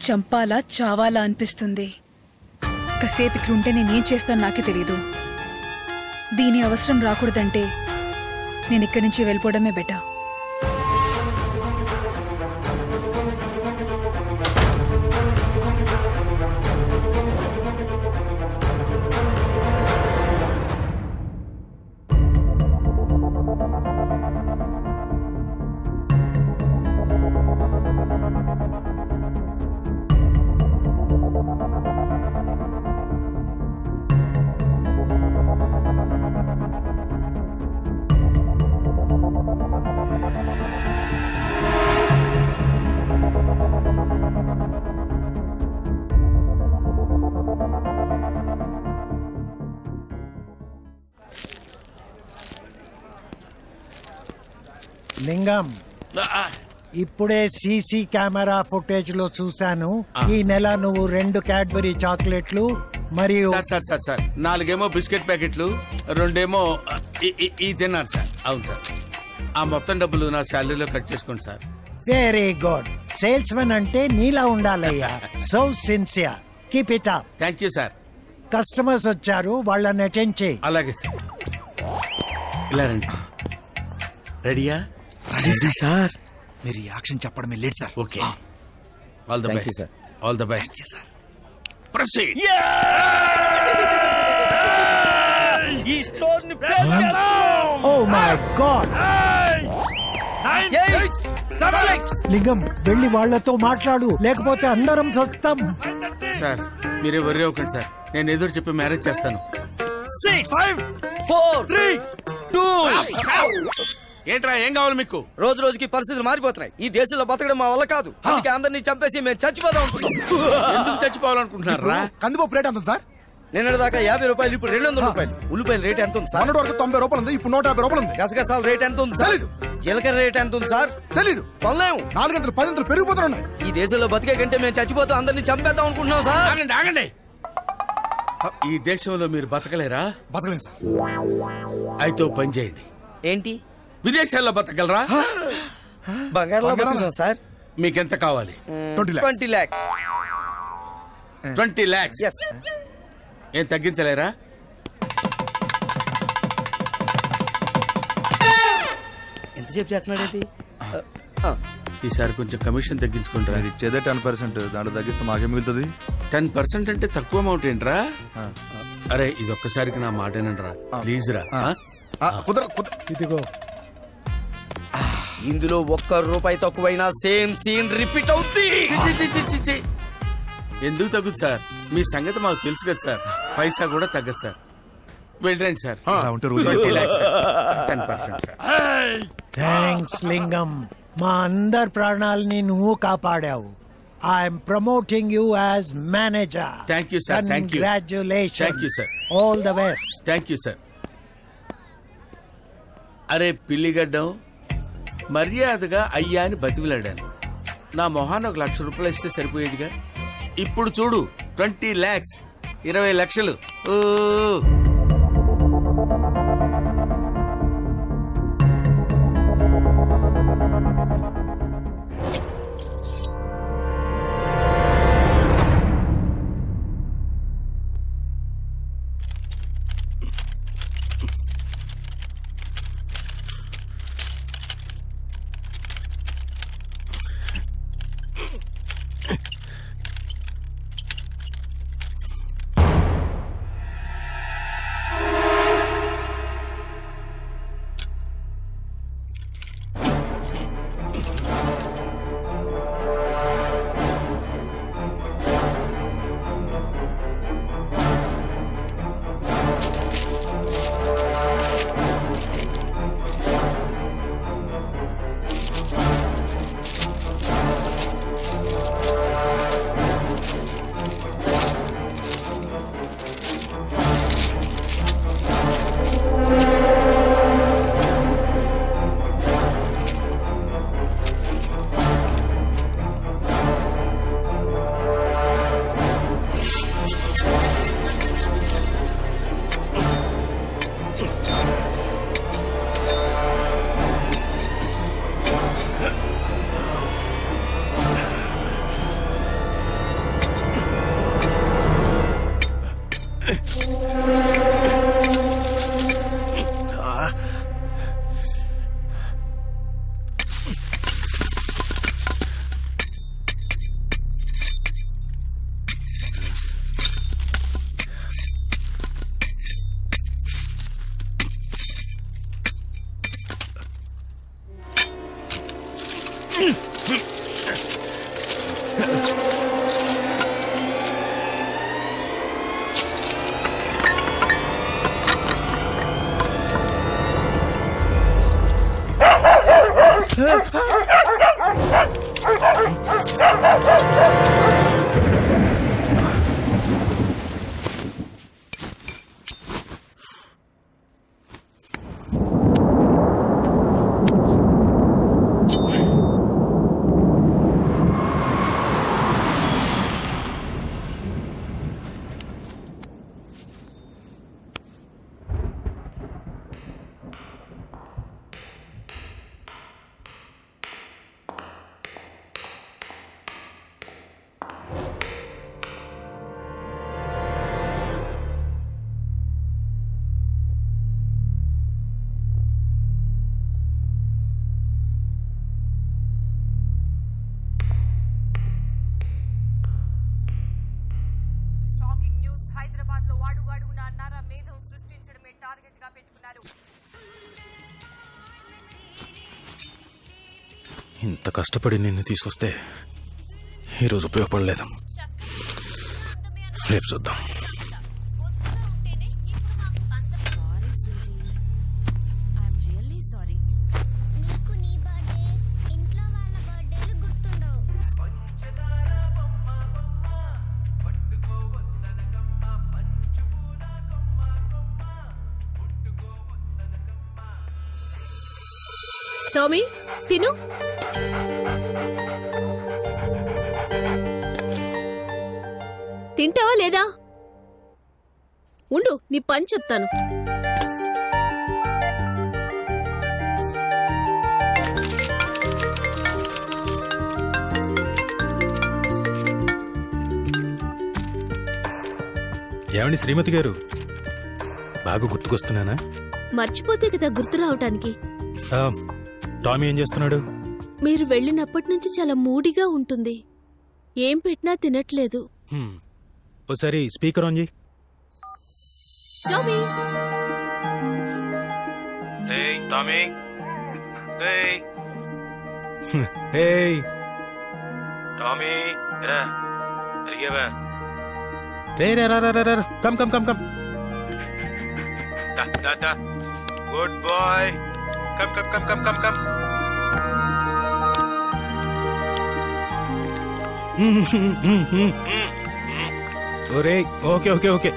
చంపాలా చావాలా అనిపిస్తుంది. కాసేపు ఇక్కడ ఉంటే నేనేం చేస్తాను నాకే తెలీదు. దీని అవసరం రాకూడదంటే నేను ఇక్కడి నుంచి వెళ్ళిపోవడమే బెటర్. లింగం, ఇప్పుడే సీసీ కెమెరా ఫుటేజ్ లో చూశాను. ఈ నెల నువ్వు 2 క్యాడ్బరీ చాక్లెట్లు మరియు సార్ 4 బిస్కెట్ ప్యాకెట్లు, 2 ఈ తిన్నారు సార్. అవును సార్. ఆ మొత్తం డబ్బులు నా శాలరీలో కట్ చేసుకోండి sir. Very good. Salesmen అంటే నీలా ఉండాలయ్యా. So sincere. Keep it up. Thank you sir. Customers వచ్చారు, వాళ్ళని అటెండ్ చేయి. అలాగే సార్. ఇలా రండి. రెడీయా? Ready sir. మీరు యాక్షన్ చెప్పడమే late sir. Okay. All the best sir. All the best sir. Proceed. ఈ స్టోర్ ని ఓ మై గాడ్. లింగం, వెళ్ళి వాళ్ళతో మాట్లాడు, లేకపోతే అందరం సస్తాం. సార్ మీరే వర్రీ అవ్వకండి సార్. నేను ఎదురు చెప్పి మ్యారేజ్ చేస్తాను. 6 5 4 3 2. ఏంట్రా, ఏం కావాలి మీకు? రోజు రోజుకి పరిస్థితులు మారిపోతున్నాయి. ఈ దేశంలో బతకడం మా వల్ల కాదు. అందుకే అందరినీ చంపేసి మేము చచ్చిపోదాం. ఎందుకు చచ్చిపోవాలనుకుంటున్నారా? కందిపప్పు రేట్ ఎంత ఉంది సార్? నిన్నటి దాకా 50 రూపాయలు, ఇప్పుడు 200 రూపాయలు. ఉల్లిపాయల రేట్ ఎంత ఉంది సార్? మొన్నటి వరకు 90 రూపాయలు ఉంది, ఇప్పుడు 150 రూపాయలు ఉంది. గసగసాల రేట్ ఎంత ఉంది సార్? తెలీదు. జీలకర్ర రేట్ ఎంత ఉంది సార్? తెలీదు. కొనలేము. 4 గంటలు 10 గంటలు పెరిగిపోతున్నాయి. ఈ దేశంలో బతికే కంటే మేము చచ్చిపోతాం, అందరినీ చంపేద్దాం అనుకుంటున్నాం సార్. ఆగండి ఆగండి. ఈ దేశంలో మీరు బతకలేరా? బతకలేను సార్. అయితే పని చేయండి. ఏంటి? విదేశాల్లో బతకగలరా? బంగారంలో బతుకుతాం సార్. మీకెంత కావాలి? 20 lakhs. 20 lakhs. Yes. ఏం తగ్గించలేరా? ఎంతసేపు చేస్తున్నాడేంటి? ఈసారి కొంచెం కమిషన్ తగ్గించుకుంటారా? ఇచ్చేదే 10%. దాంట్లో తగ్గిస్తే మాకే మిగులుతుంది. 10% అంటే తక్కువ అమౌంట్ ఏంట్రా? అరే ఇది ఒక్కసారికి నా మాటేనంట్రా, ప్లీజ్ రా. ఇదిగో, ఇందులో 1 రూపాయి తక్కువైనా సేమ్ సీన్ రిపీట్ అవుతుంది. ఎందుకు తగ్గుదు సార్? మీ సంగతి మాకు తెలుసు కదా సార్. పైసా కూడా తగ్గదు సార్. వెళ్ళండి సార్. 20 lakhs sir. 10% సార్. థ్యాంక్స్ లింగం. మా అందరి ప్రాణాలని నువ్వు కాపాడావు. I'm promoting you as manager. Thank you sir. Thank you. Congratulations. Thank you sir. All the best. Thank you sir. అరే పిల్లిగడ్డం, మర్యాదగా అయ్యా అని బతికిలాడాను. నా మొహాన్ని 1 లక్ష రూపాయలు ఇస్తే సరిపోయేదిగా. ఇప్పుడు చూడు 20 lakhs, 20 లక్షలు. ఇంత కష్టపడి నిన్ను తీసుకొస్తే ఈరోజు ఉపయోగపడలేదు. రేపు చూద్దాం. టామీ తిను. తింటావా లేదా? ఉండు, నీ పని చెప్తాను. ఏమండి శ్రీమతి గారు, బాగా గుర్తుకొస్తున్నానా? మర్చిపోతే కదా గుర్తు రావటానికి. టామీ ఏం చేస్తున్నాడు? మీరు వెళ్ళినప్పటి నుంచి చాలా మూడిగా ఉంటుంది. ఏం పెట్టినా తినట్లేదు. ఒకసారి స్పీకర్ ఆన్ చేయి. టామీ టామీ టామీ రా, అడిగేవా? రే రే రా రా రా, come come come come. Good boy, come come come come come come. ఓరే ఓకే ఓకే ఓకే,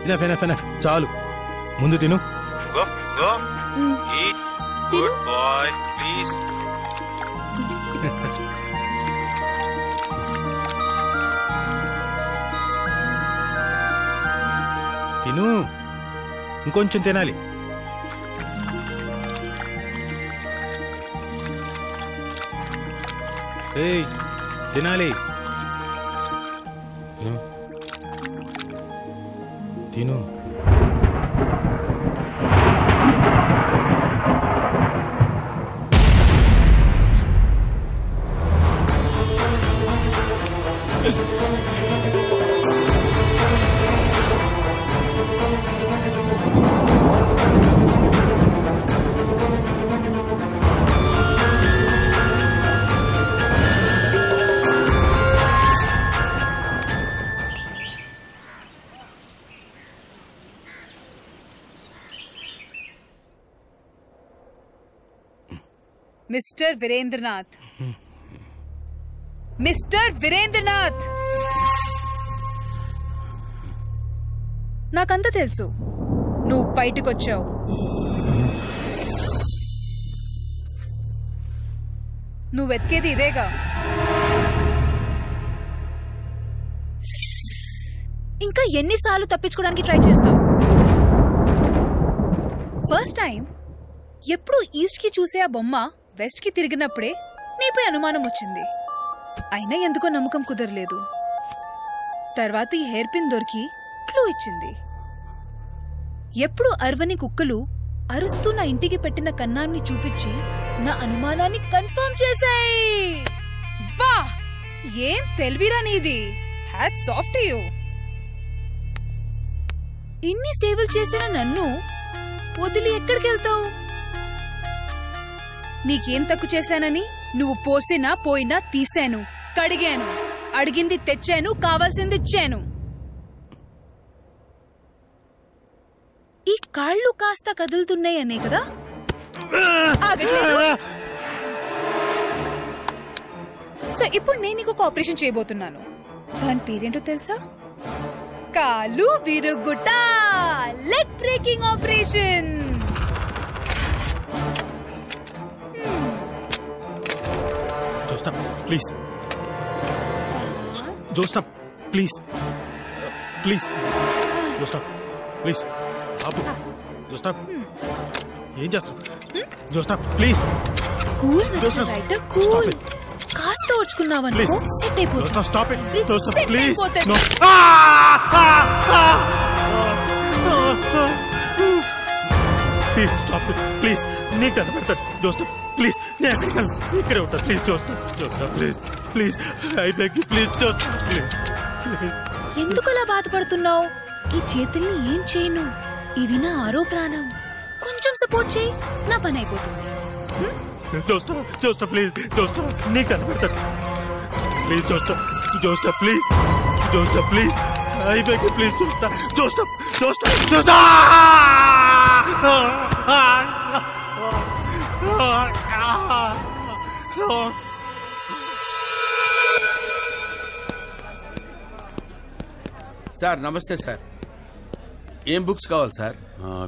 చాలు. ముందు తిను. Go go eat. Good boy please. తిను, ఇంకొంచెం తినాలి. ఏయ్ తినాలి. తిను. మిస్టర్ వీరేంద్రనాథ్, మిస్టర్ వీరేంద్రనాథ్, నాకంతా తెలుసు. నువ్వు బయటకొచ్చావు. నువ్వు వెతికేది ఇదేగా. ఇంకా ఎన్నిసార్లు తప్పించుకోవడానికి ట్రై చేస్తావు? ఫస్ట్ టైం ఎప్పుడు ఈస్ట్ కి చూసే ఆ బొమ్మ వెస్ట్ కి తిరిగినప్పుడే నీపై అనుమానం వచ్చింది. అయినా ఎందుకో నమ్మకం కుదరలేదు. తర్వాత ఈ హెయిర్ పిన్ దొరికి క్లూ ఇచ్చింది. ఎప్పుడు అరవని కుక్కలు అరుస్తూ నా ఇంటికి పెట్టిన కన్నాన్ని చూపించి నా అనుమానాన్ని కన్ఫర్మ్ చేశాయి. వా, ఏం తెలివిరా నీది. Hats off to you. ఇన్ని సేవలు చేసిన నన్ను వదిలి ఎక్కడికెళ్తావు? నీకేం తక్కువ చేశానని? నువ్వు పోసినా పోయినా తీశాను, కడిగాను, అడిగింది తెచ్చాను, కావాల్సింది ఇచ్చాను. ఈ కాళ్ళు కాస్త కదులుతున్నాయనే కదా ఆగట్లేదు. సో ఇప్పుడు నేను నీకు ఒక ఆపరేషన్ చేయబోతున్నాను. దాని పేరేంటో తెలుసా? కాలు విరుగుట, leg breaking operation. Jyotsna please, Jyotsna please, please Jyotsna please. ఆపు జోస్నా, ఏం చేస్తావు? Jyotsna please. Cool mister writer, cool. కాస్త ఓర్చుకున్నావనుకో సెట్ అయిపోతుంది. Jyotsna stop it. Jyotsna please. No. Please stop it please. నీకు దండం పెడతాను జోస్నా ప్లీజ్. నేను ఎక్కడికి ఇక్కడే ఉంటాను please. Jyotsna, Jyotsna please please, I beg you please Jyotsna please. ఎందుకలా బాధపడుతున్నావు? ఈ చేతుల్ని ఏం చేయను. ఇది నా ఆరో ప్రాణం. కొంచెం సపోర్ట్ చేయి, నా పని అయిపోతుంది. దోస్తా దోస్తా ప్లీజ్ దోస్తా నీకు కనబడతాను ప్లీజ్ దోస్తా దోస్తా ప్లీజ్ దోస్తా ప్లీజ్ అయిపోయి ప్లీజ్ దోస్తా దోస్తా దోస్తా దోస్తా సార్ నమస్తే సార్. ఏం బుక్స్ కావాలి సార్?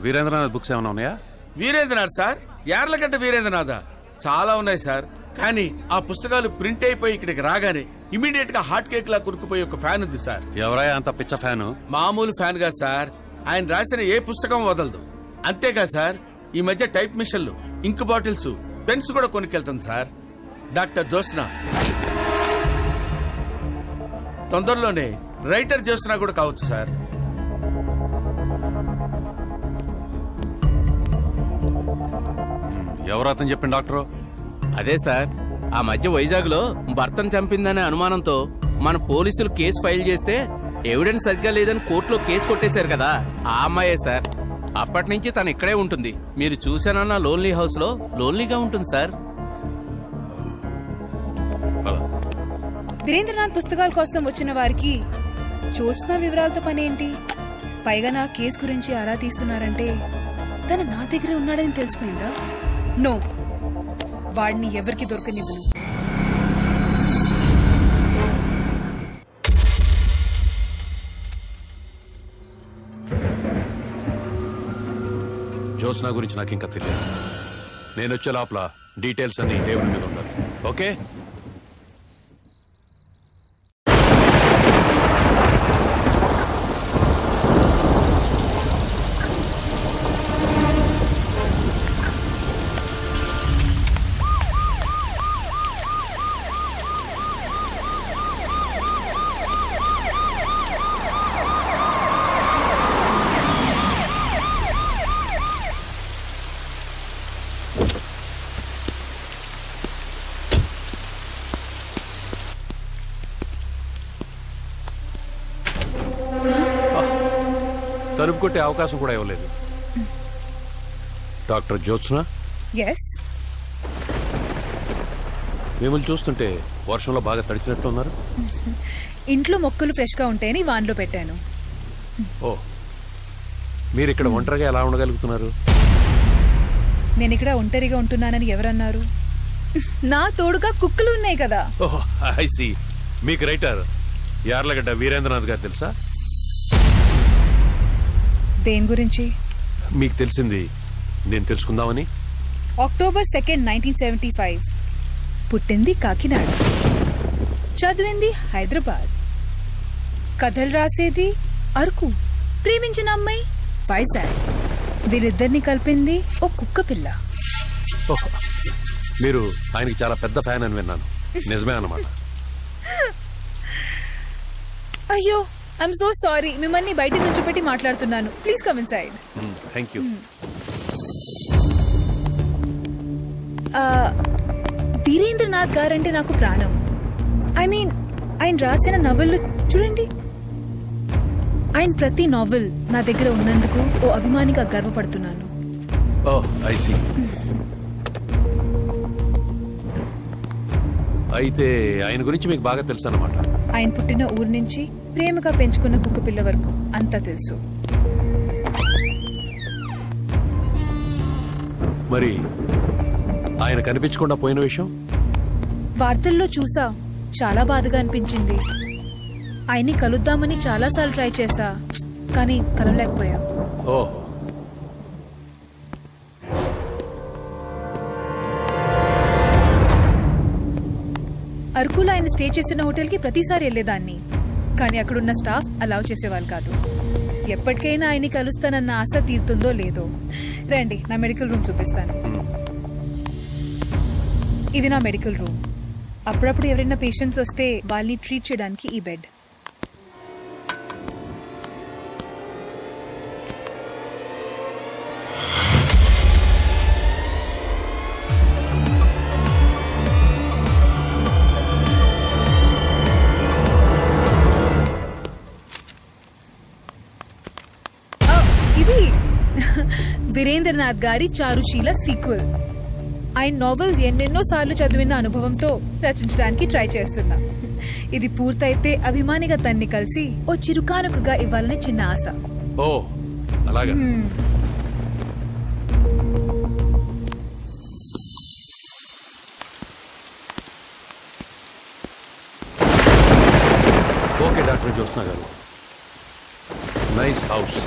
వీరేంద్రనాథ్ బుక్స్ ఏమైనా ఉన్నాయా? వీరేంద్రనాథ్ సార్? యార్లగడ్డ వీరేంద్రనాథ చాలా ఉన్నాయి సార్. కానీ ఆ పుస్తకాలు ప్రింట్ అయిపోయి ఇక్కడికి రాగానే ఇమీడియట్ గా హాట్ కేక్ లా కురుకుపోయి ఒక ఫ్యాన్ ఉంది సార్. ఎవరయ్యా అంత పిచ్చ ఫ్యాను? మామూలు ఫ్యాన్ గా సార్, ఆయన రాసిన ఏ పుస్తకం వదలదు. అంతేగా సార్, ఈ మధ్య టైప్ మిషన్లు, ఇంక్ బాటిల్స్, పెన్స్ కూడా కొనుక్కెళ్తాను సార్. డాక్టర్ జ్యోత్స్న, తొందరలోనే రైటర్ జ్యోత్స్న కూడా కావచ్చు సార్. ఎవరు అతను చెప్పండి డాక్టరు? అదే సార్, ఆ మధ్య వైజాగ్లో భర్తను చంపిందనే అనుమానంతో మన పోలీసులు కేసు ఫైల్ చేస్తే ఎవిడెన్స్ సరిగ్గా లేదని కోర్టులో కేసు కొట్టేశారు కదా, ఆ అమ్మాయే సార్. అప్పటి నుంచి తను ఇక్కడే ఉంటుంది. మీరు చూసానన్న లోన్లీ హౌస్ లో లోన్లీగా ఉంటుంది సార్. వీరేంద్రనాథ్ పుస్తకాల కోసం వచ్చిన వారికి జ్యోత్స్న వివరాలతో పనేంటి? పైగా నా కేసు గురించి ఆరా తీస్తున్నారంటే తను నా దగ్గరే ఉన్నాడని తెలిసిపోయిందా? నో, వాడిని ఎవరికి దొరకనివ్వను. జ్యోత్స్న గురించి నాకు ఇంకా తెలియదు. నేను వచ్చే లోపల డీటెయిల్స్ అన్ని టేబుల్ మీద ఉండాలి. ఓకే? తలుపు కొట్టే అవకాశం కూడా ఇవ్వలేదు. డాక్టర్ జ్యోత్స్న, ఎస్, మిమ్మల్ని చూస్తుంటే వర్షంలో బాగా తడిచినట్టున్నారు. ఇంట్లో మొక్కలు ఫ్రెష్ గా ఉంటాయని వాన్లో పెట్టాను. ఓ, మీరు ఇక్కడ ఒంటరిగా ఎలా ఉండగలుగుతున్నారు? నేను ఇక్కడ ఒంటరిగా ఉంటున్నానని ఎవరన్నారు? నా తోడుగా కుక్కలు ఉన్నాయి కదా. ఓహ్, ఐ సీ. మీకు రైటర్ యార్లగడ్డ వీరేంద్రనాథ్ గారు తెలుసా? దేని గురించి? మీకు తెలిసింది నేను తెలుసుకుందామని. అక్టోబర్ 2, 1975 పుట్టింది కాకినాడ, చదివింది హైదరాబాద్, కథలు రాసేది అరకు, ప్రేమించిన అమ్మాయి వైజాగ్. వీరిద్దరిని కలిపింది ఓ కుక్క పిల్ల. మీరు ఆయనకి చాలా పెద్ద ఫ్యాన్ అని విన్నాను. నిజమే అన్నమాట? అయ్యో, ఐఎమ్ సో సారీ. మిమ్మల్ని బయట నుంచి పెట్టి మాట్లాడుతున్నాను. Please come inside. Thank you. Veerendranath guarantee నాకు ప్రాణం. ఐ మీన్, ఆయన రాసిన నవళ్ళు చూడండి. ఆయన ప్రతి నావెల్ నా దగ్గర ఉన్నందుకు ఓ అభిమానిగా గర్వపడుతున్నాను. ఓ, ఐ సీ. అయితే ఆయన గురించి మీకు బాగా తెలుసు అన్నమాట. ఆయన పుట్టిన ఊరు నుంచి ప్రేమగా పెంచుకున్న కుక్క పిల్ల వరకు అంతా తెలుసు. మరి ఆయన కనిపించకుండా పోయిన విషయం? వార్తల్లో చూసా, చాలా బాధగా అనిపించింది. ఆయన్ని కలుద్దామని చాలాసార్లు ట్రై చేశా, కానీ కలవలేకపోయా. ఓ, అరకులో ఆయన స్టే చేసిన హోటల్కి ప్రతిసారి వెళ్ళేదాన్ని, కానీ అక్కడున్న స్టాఫ్ అలౌ చేసేవాళ్ళు కాదు. ఎప్పటికైనా ఆయన్ని కలుస్తానన్న ఆశ తీరుతుందో లేదో. రండి, నా మెడికల్ రూమ్ చూపిస్తాను. ఇది నా మెడికల్ రూమ్. అప్పుడప్పుడు ఎవరైనా పేషెంట్స్ వస్తే వాళ్ళని ట్రీట్ చేయడానికి ఈ బెడ్. వీరేంద్రనాథ్ గారి చారుశీల సీక్వెల్. ఆయన నావెల్స్ ఎన్నెన్నో సార్లు చదివిన అనుభవంతో రచించడానికి ట్రై చేస్తున్నా. ఇది పూర్తయితే అభిమానిగా తన్ని కలిసి ఓ చిరుకానుకగా ఇవ్వాలని చిన్న ఆశ. ఓ అలాగా. ఓకే డాక్టర్ జ్యోత్స్న గారు, నైస్ హౌస్.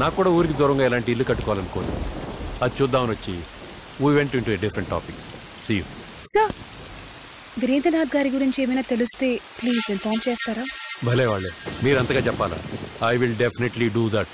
నాకు కూడా ఊరికి దూరంగా ఎలాంటి ఇల్లు కట్టుకోవాలనుకోండి. అది చూద్దామని వచ్చి we went into a different topic. See you. Sir, Veerendranath గారి గురించి ఏమైనా తెలిస్తే ప్లీజ్ ఇన్ఫార్మ్ చేస్తారా? భలే వాళ్ళే, మీరు అంతగా చెప్పాలా? I will definitely do that.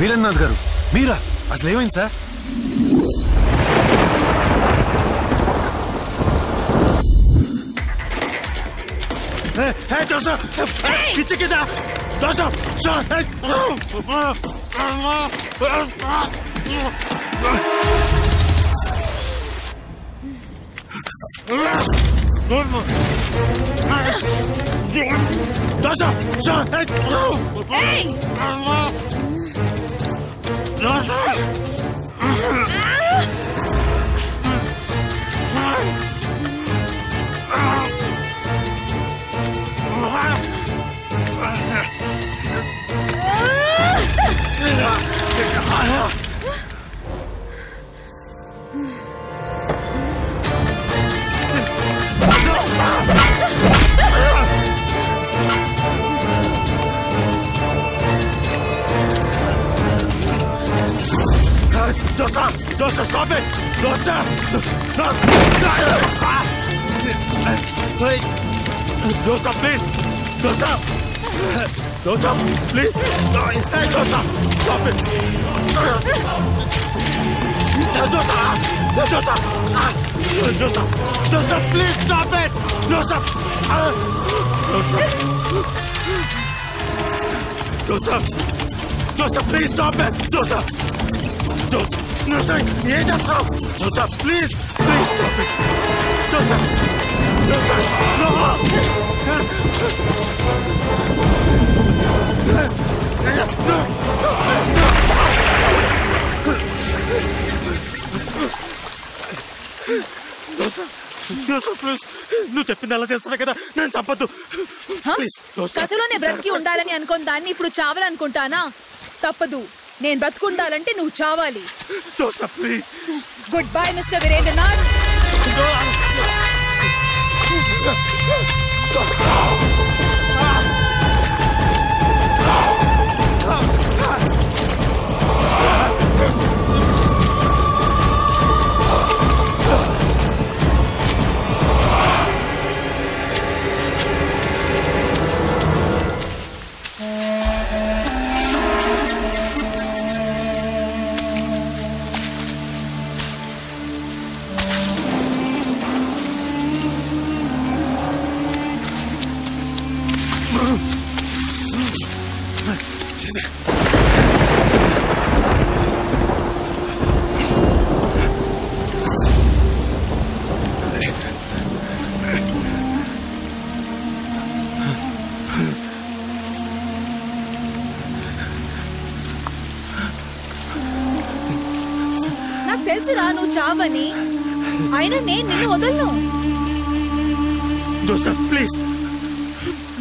Veerendranath గారు, మీరా? అసలు ఏమైంది sir? Dosta, stop it! Dosta! Wait! Dosta, please! Dosta! Dosta, please! Hey, Dosta! Stop it! Dosta! Dosta! Dosta! Dosta, please stop it! Dosta! Dosta! Dosta, please stop it! Dosta! Dosta! Dosta, Dosta, please! Please stop it! Dosta! Dosta! No! నువ్వు చెప్పింది అలా చేస్తున్నా కదా, నేను చంపద్దు. కథలోనే బ్రతికి ఉండాలని అనుకుని దాన్ని ఇప్పుడు చావాలనుకుంటానా? తప్పదు. నేను బ్రతుకుండాలంటే నువ్వు చావాలి. Good bye mister Veerendranath. నాకు తెలుసురా నువ్వు చావని. అయినా నేను నిన్ను వదలను. ప్లీజ్,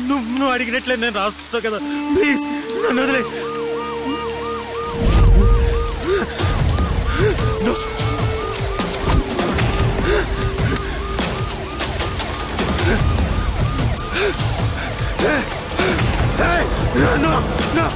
నువ్వు అడిగినట్లే నేను రాస్తా కదా. ప్లీజ్ నన్ను వదిలే. No, no.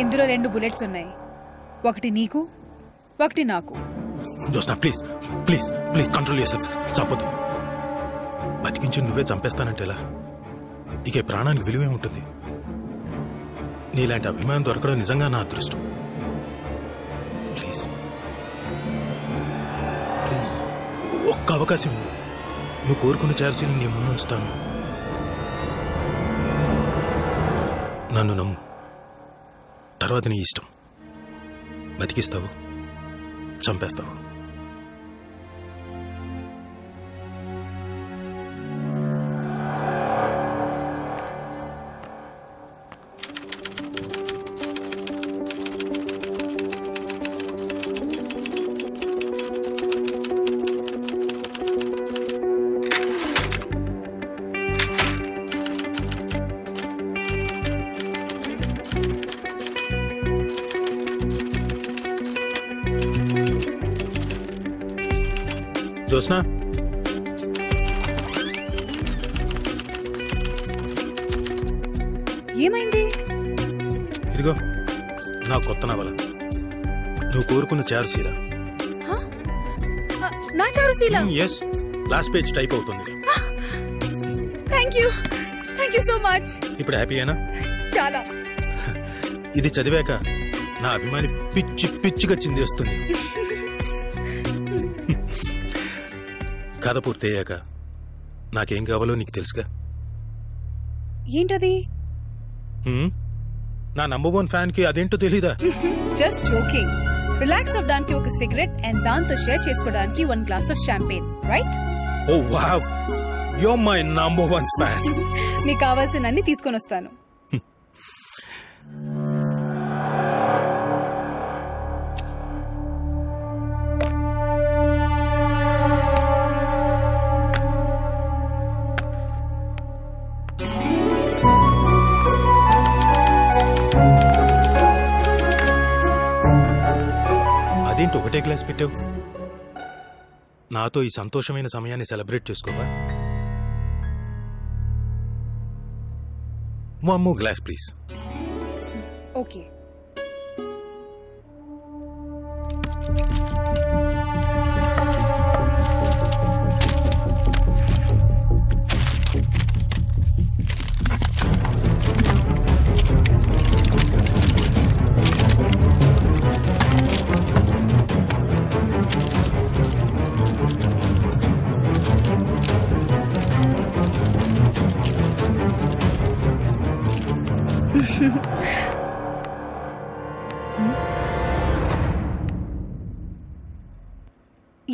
ఇందులో 2 బుల్లెట్స్ ఉన్నాయి, ఒకటి నీకు, ఒకటి నాకు. Josna please please please control చేసా, చంపదు. బతికించి నువ్వే చంపేస్తానంటే ఎలా? ఇక ప్రాణానికి విలువే ఉంటుంది. నీలాంటి అభిమానం దొరకడం నిజంగా నా అదృష్టం. ప్లీజ్ ప్లీజ్ ఒక్క అవకాశం నువ్వు కోరుకున్న చార్జీని నీ ముందు ఉంచుతాను. నన్ను నమ్ము, తర్వాత నీ ఇష్టం. బతికిస్తావు, చంపేస్తావు. జోస్నా, ఏమైంది? ఇదిగో నా కొత్త నవల, నువ్వు కోరుకున్న చారుశీల. నా Charusheela? Yes, last page type అవుతుంది. Thank you so much. ఇప్పుడు హ్యాపీయేనా? చాలా. ఇది చదివాక నా అభిమాని పిచ్చి పిచ్చిగా చిందేస్తుంది. కథ పూర్తయ్యాక నాకేం కావాలో నీకు తెలుసుగా. ఏంటది? నా నంబర్ 1 ఫ్యాన్ కి అదేంటో తెలీదా? Just joking. రిలాక్స్ అవ్వడానికి ఒక సిగరెట్ అండ్ దాంతో షేర్ చేసుకోవడానికి 1 glass of champagne, right? Oh wow, you are my number 1 fan. మీకు కావాల్సిన అన్ని తీసుకొని వస్తాను. అదేంటి ఒకటే గ్లాస్ పెట్టావు? నాతో ఈ సంతోషమైన సమయాన్ని సెలబ్రేట్ చేసుకోవా? 1 more glass ప్లీజ్. ఓకే.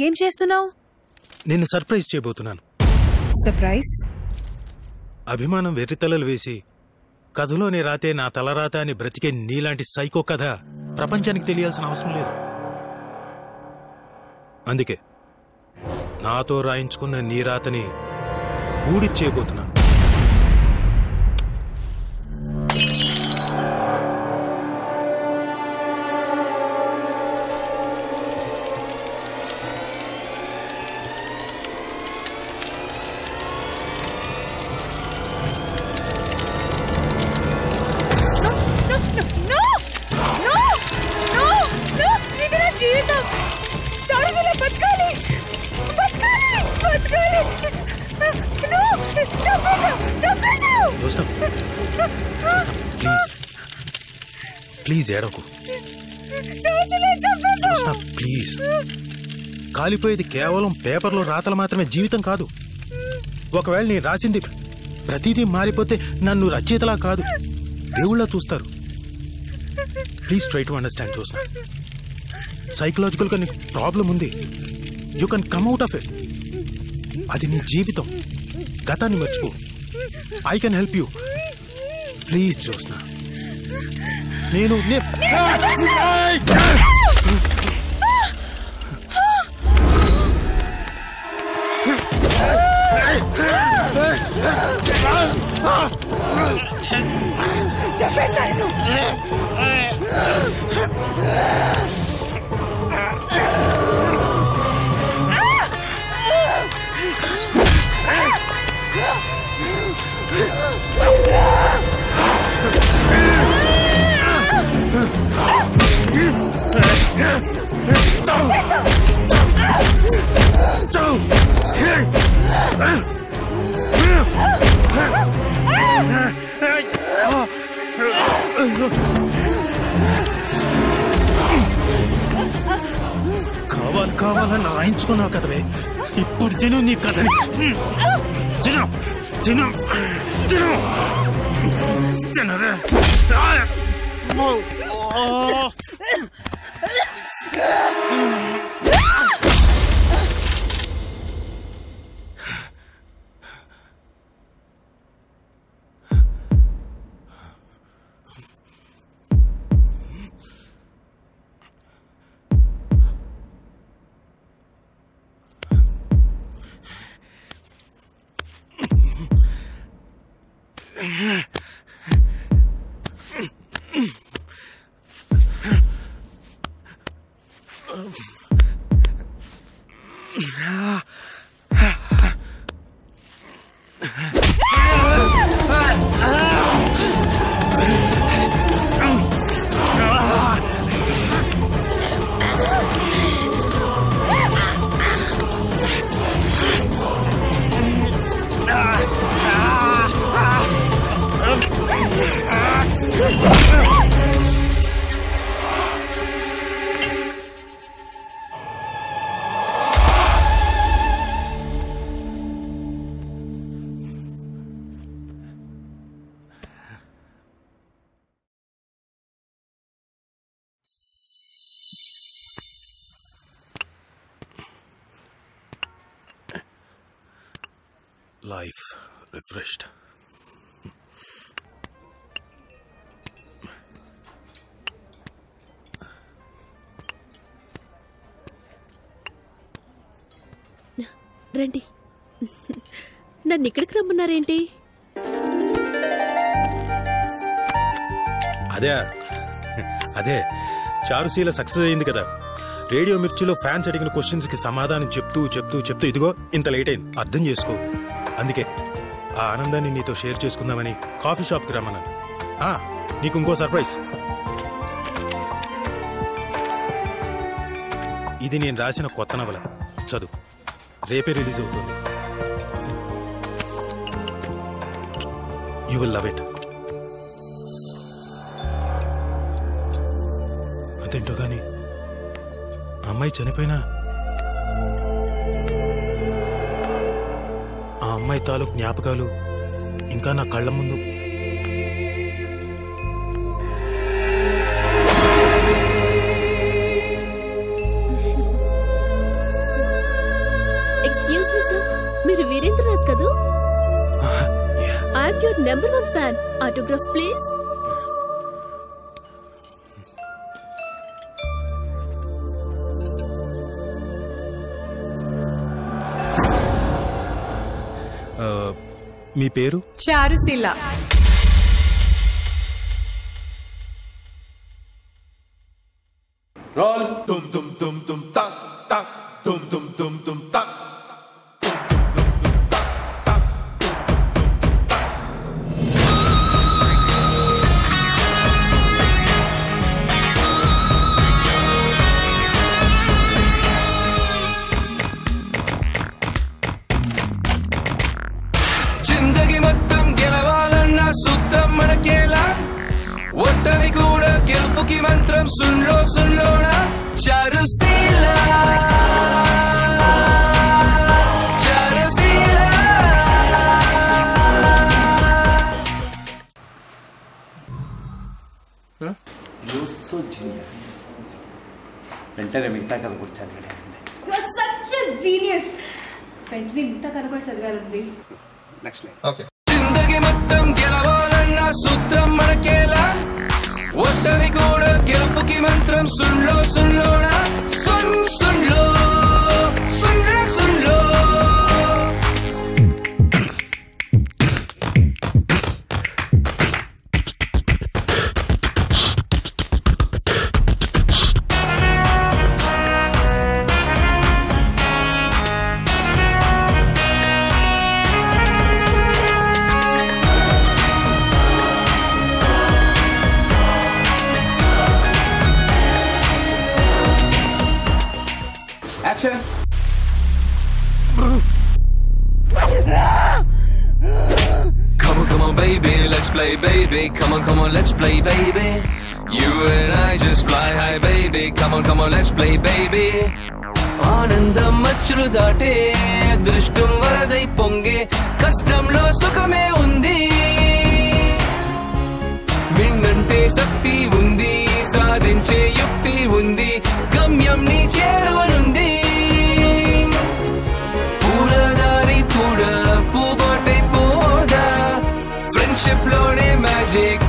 ఏం చేస్తున్నావు? నిన్ను సర్ప్రైజ్ చేయబోతున్నాను. సర్ప్రైజ్? అభిమానం వెర్రితలలు వేసి కథలోని రాతే నా తలరాత అని బ్రతికే నీలాంటి సైకో కథ ప్రపంచానికి తెలియాల్సిన అవసరం లేదు. అందుకే నాతో రాయించుకున్న నీ రాతని ఊడిచ్చేయబోతున్నాను. ప్లీజ్ ఏడకు. ప్లీజ్. కాలిపోయేది కేవలం పేపర్లో రాతలు మాత్రమే, జీవితం కాదు. ఒకవేళ నీ రాసింది ప్రతిదీ మారిపోతే నన్ను రచయితలా కాదు, దేవుళ్ళ చూస్తారు. Please try to understand. చూసిన సైకలాజికల్ గా నీకు ప్రాబ్లం ఉంది. You can come out of it. అది నీ జీవితం. గతాన్ని మర్చిపో. I can help you. Please Josna. నేను చెప్పేస్తాను. కావాలని రాయించుకున్నావు కదవే, ఇప్పుడు తిను నీ కథని. తిను తిను తిను తినవే. Life refreshed. రండి. నన్ను ఇక్కడికి రమ్మన్నారేంటి? అదే చారుశీల సక్సెస్ అయింది కదా. రేడియో మిర్చిలో ఫ్యాన్స్ అడిగిన క్వశ్చన్స్ కి సమాధానం చెప్తూ చెప్తూ చెప్తూ ఇదిగో ఇంత లేట్ అయింది. అర్థం చేసుకో. అందుకే ఆ ఆనందాన్ని నీతో షేర్ చేసుకుందామని కాఫీ షాప్కి రమ్మన్నాను. నీకు ఇంకో సర్ప్రైజ్. ఇది నేను రాసిన కొత్త నవల. చదువు. రేపే రిలీజ్ అవుతుంది. You will love it. అదేంటో కానీ అమ్మాయి చనిపోయినా ఆ అమ్మాయి తాలూకు జ్ఞాపకాలు ఇంకా నా కళ్ళ ముందు. ఎక్స్క్యూజ్ మీ సార్, మీరు వీరేంద్రనాథ్ కదూ? I'm your number 1 fan. Autograph please. మీ పేరు? చారుశీల. రోల్. తుమ్ తుమ్ తుమ్ తుమ్ తక్ తక్ తుమ్ తుమ్ తుమ్ తుమ్ తక్. జిందగీ మొత్తం గెలవాలన్న సూత్రం మనకేలా, ఒట్టని కూడా గెలుపుకి మంత్రం సున్లో సున్లోనా. చారుశీల చారుశీల. వెంటనే మిగతా కథ కూడా చదివాను. వెంటనే మిగతా కథ కూడా చదివాలండి. జిందగీ మొత్తం గెలవాలన్న సూత్రం మనకేలా, ఒట్టని కూడా గెలుపుకి మంత్రం సున్లో సున్లోనా. సున్ సున్లో సున్లో సున్లో. Action. Come on, baby, let's play, baby. Come on, let's play, baby. You and I just fly high, baby. Come on, let's play, baby. ఆనందం మచ్చులు దాటే దృష్టం వరదై పొంగే కష్టంలో సుఖమే ఉంది. మిన్నంటే శక్తి ఉంది, సాధించే యుక్తి ఉంది, గమ్యం నీ చేరువనుంది. పూలదారి పూడ పూబాటై పోదా, ఫ్రెండ్షిప్ లోనే మ్యాజిక్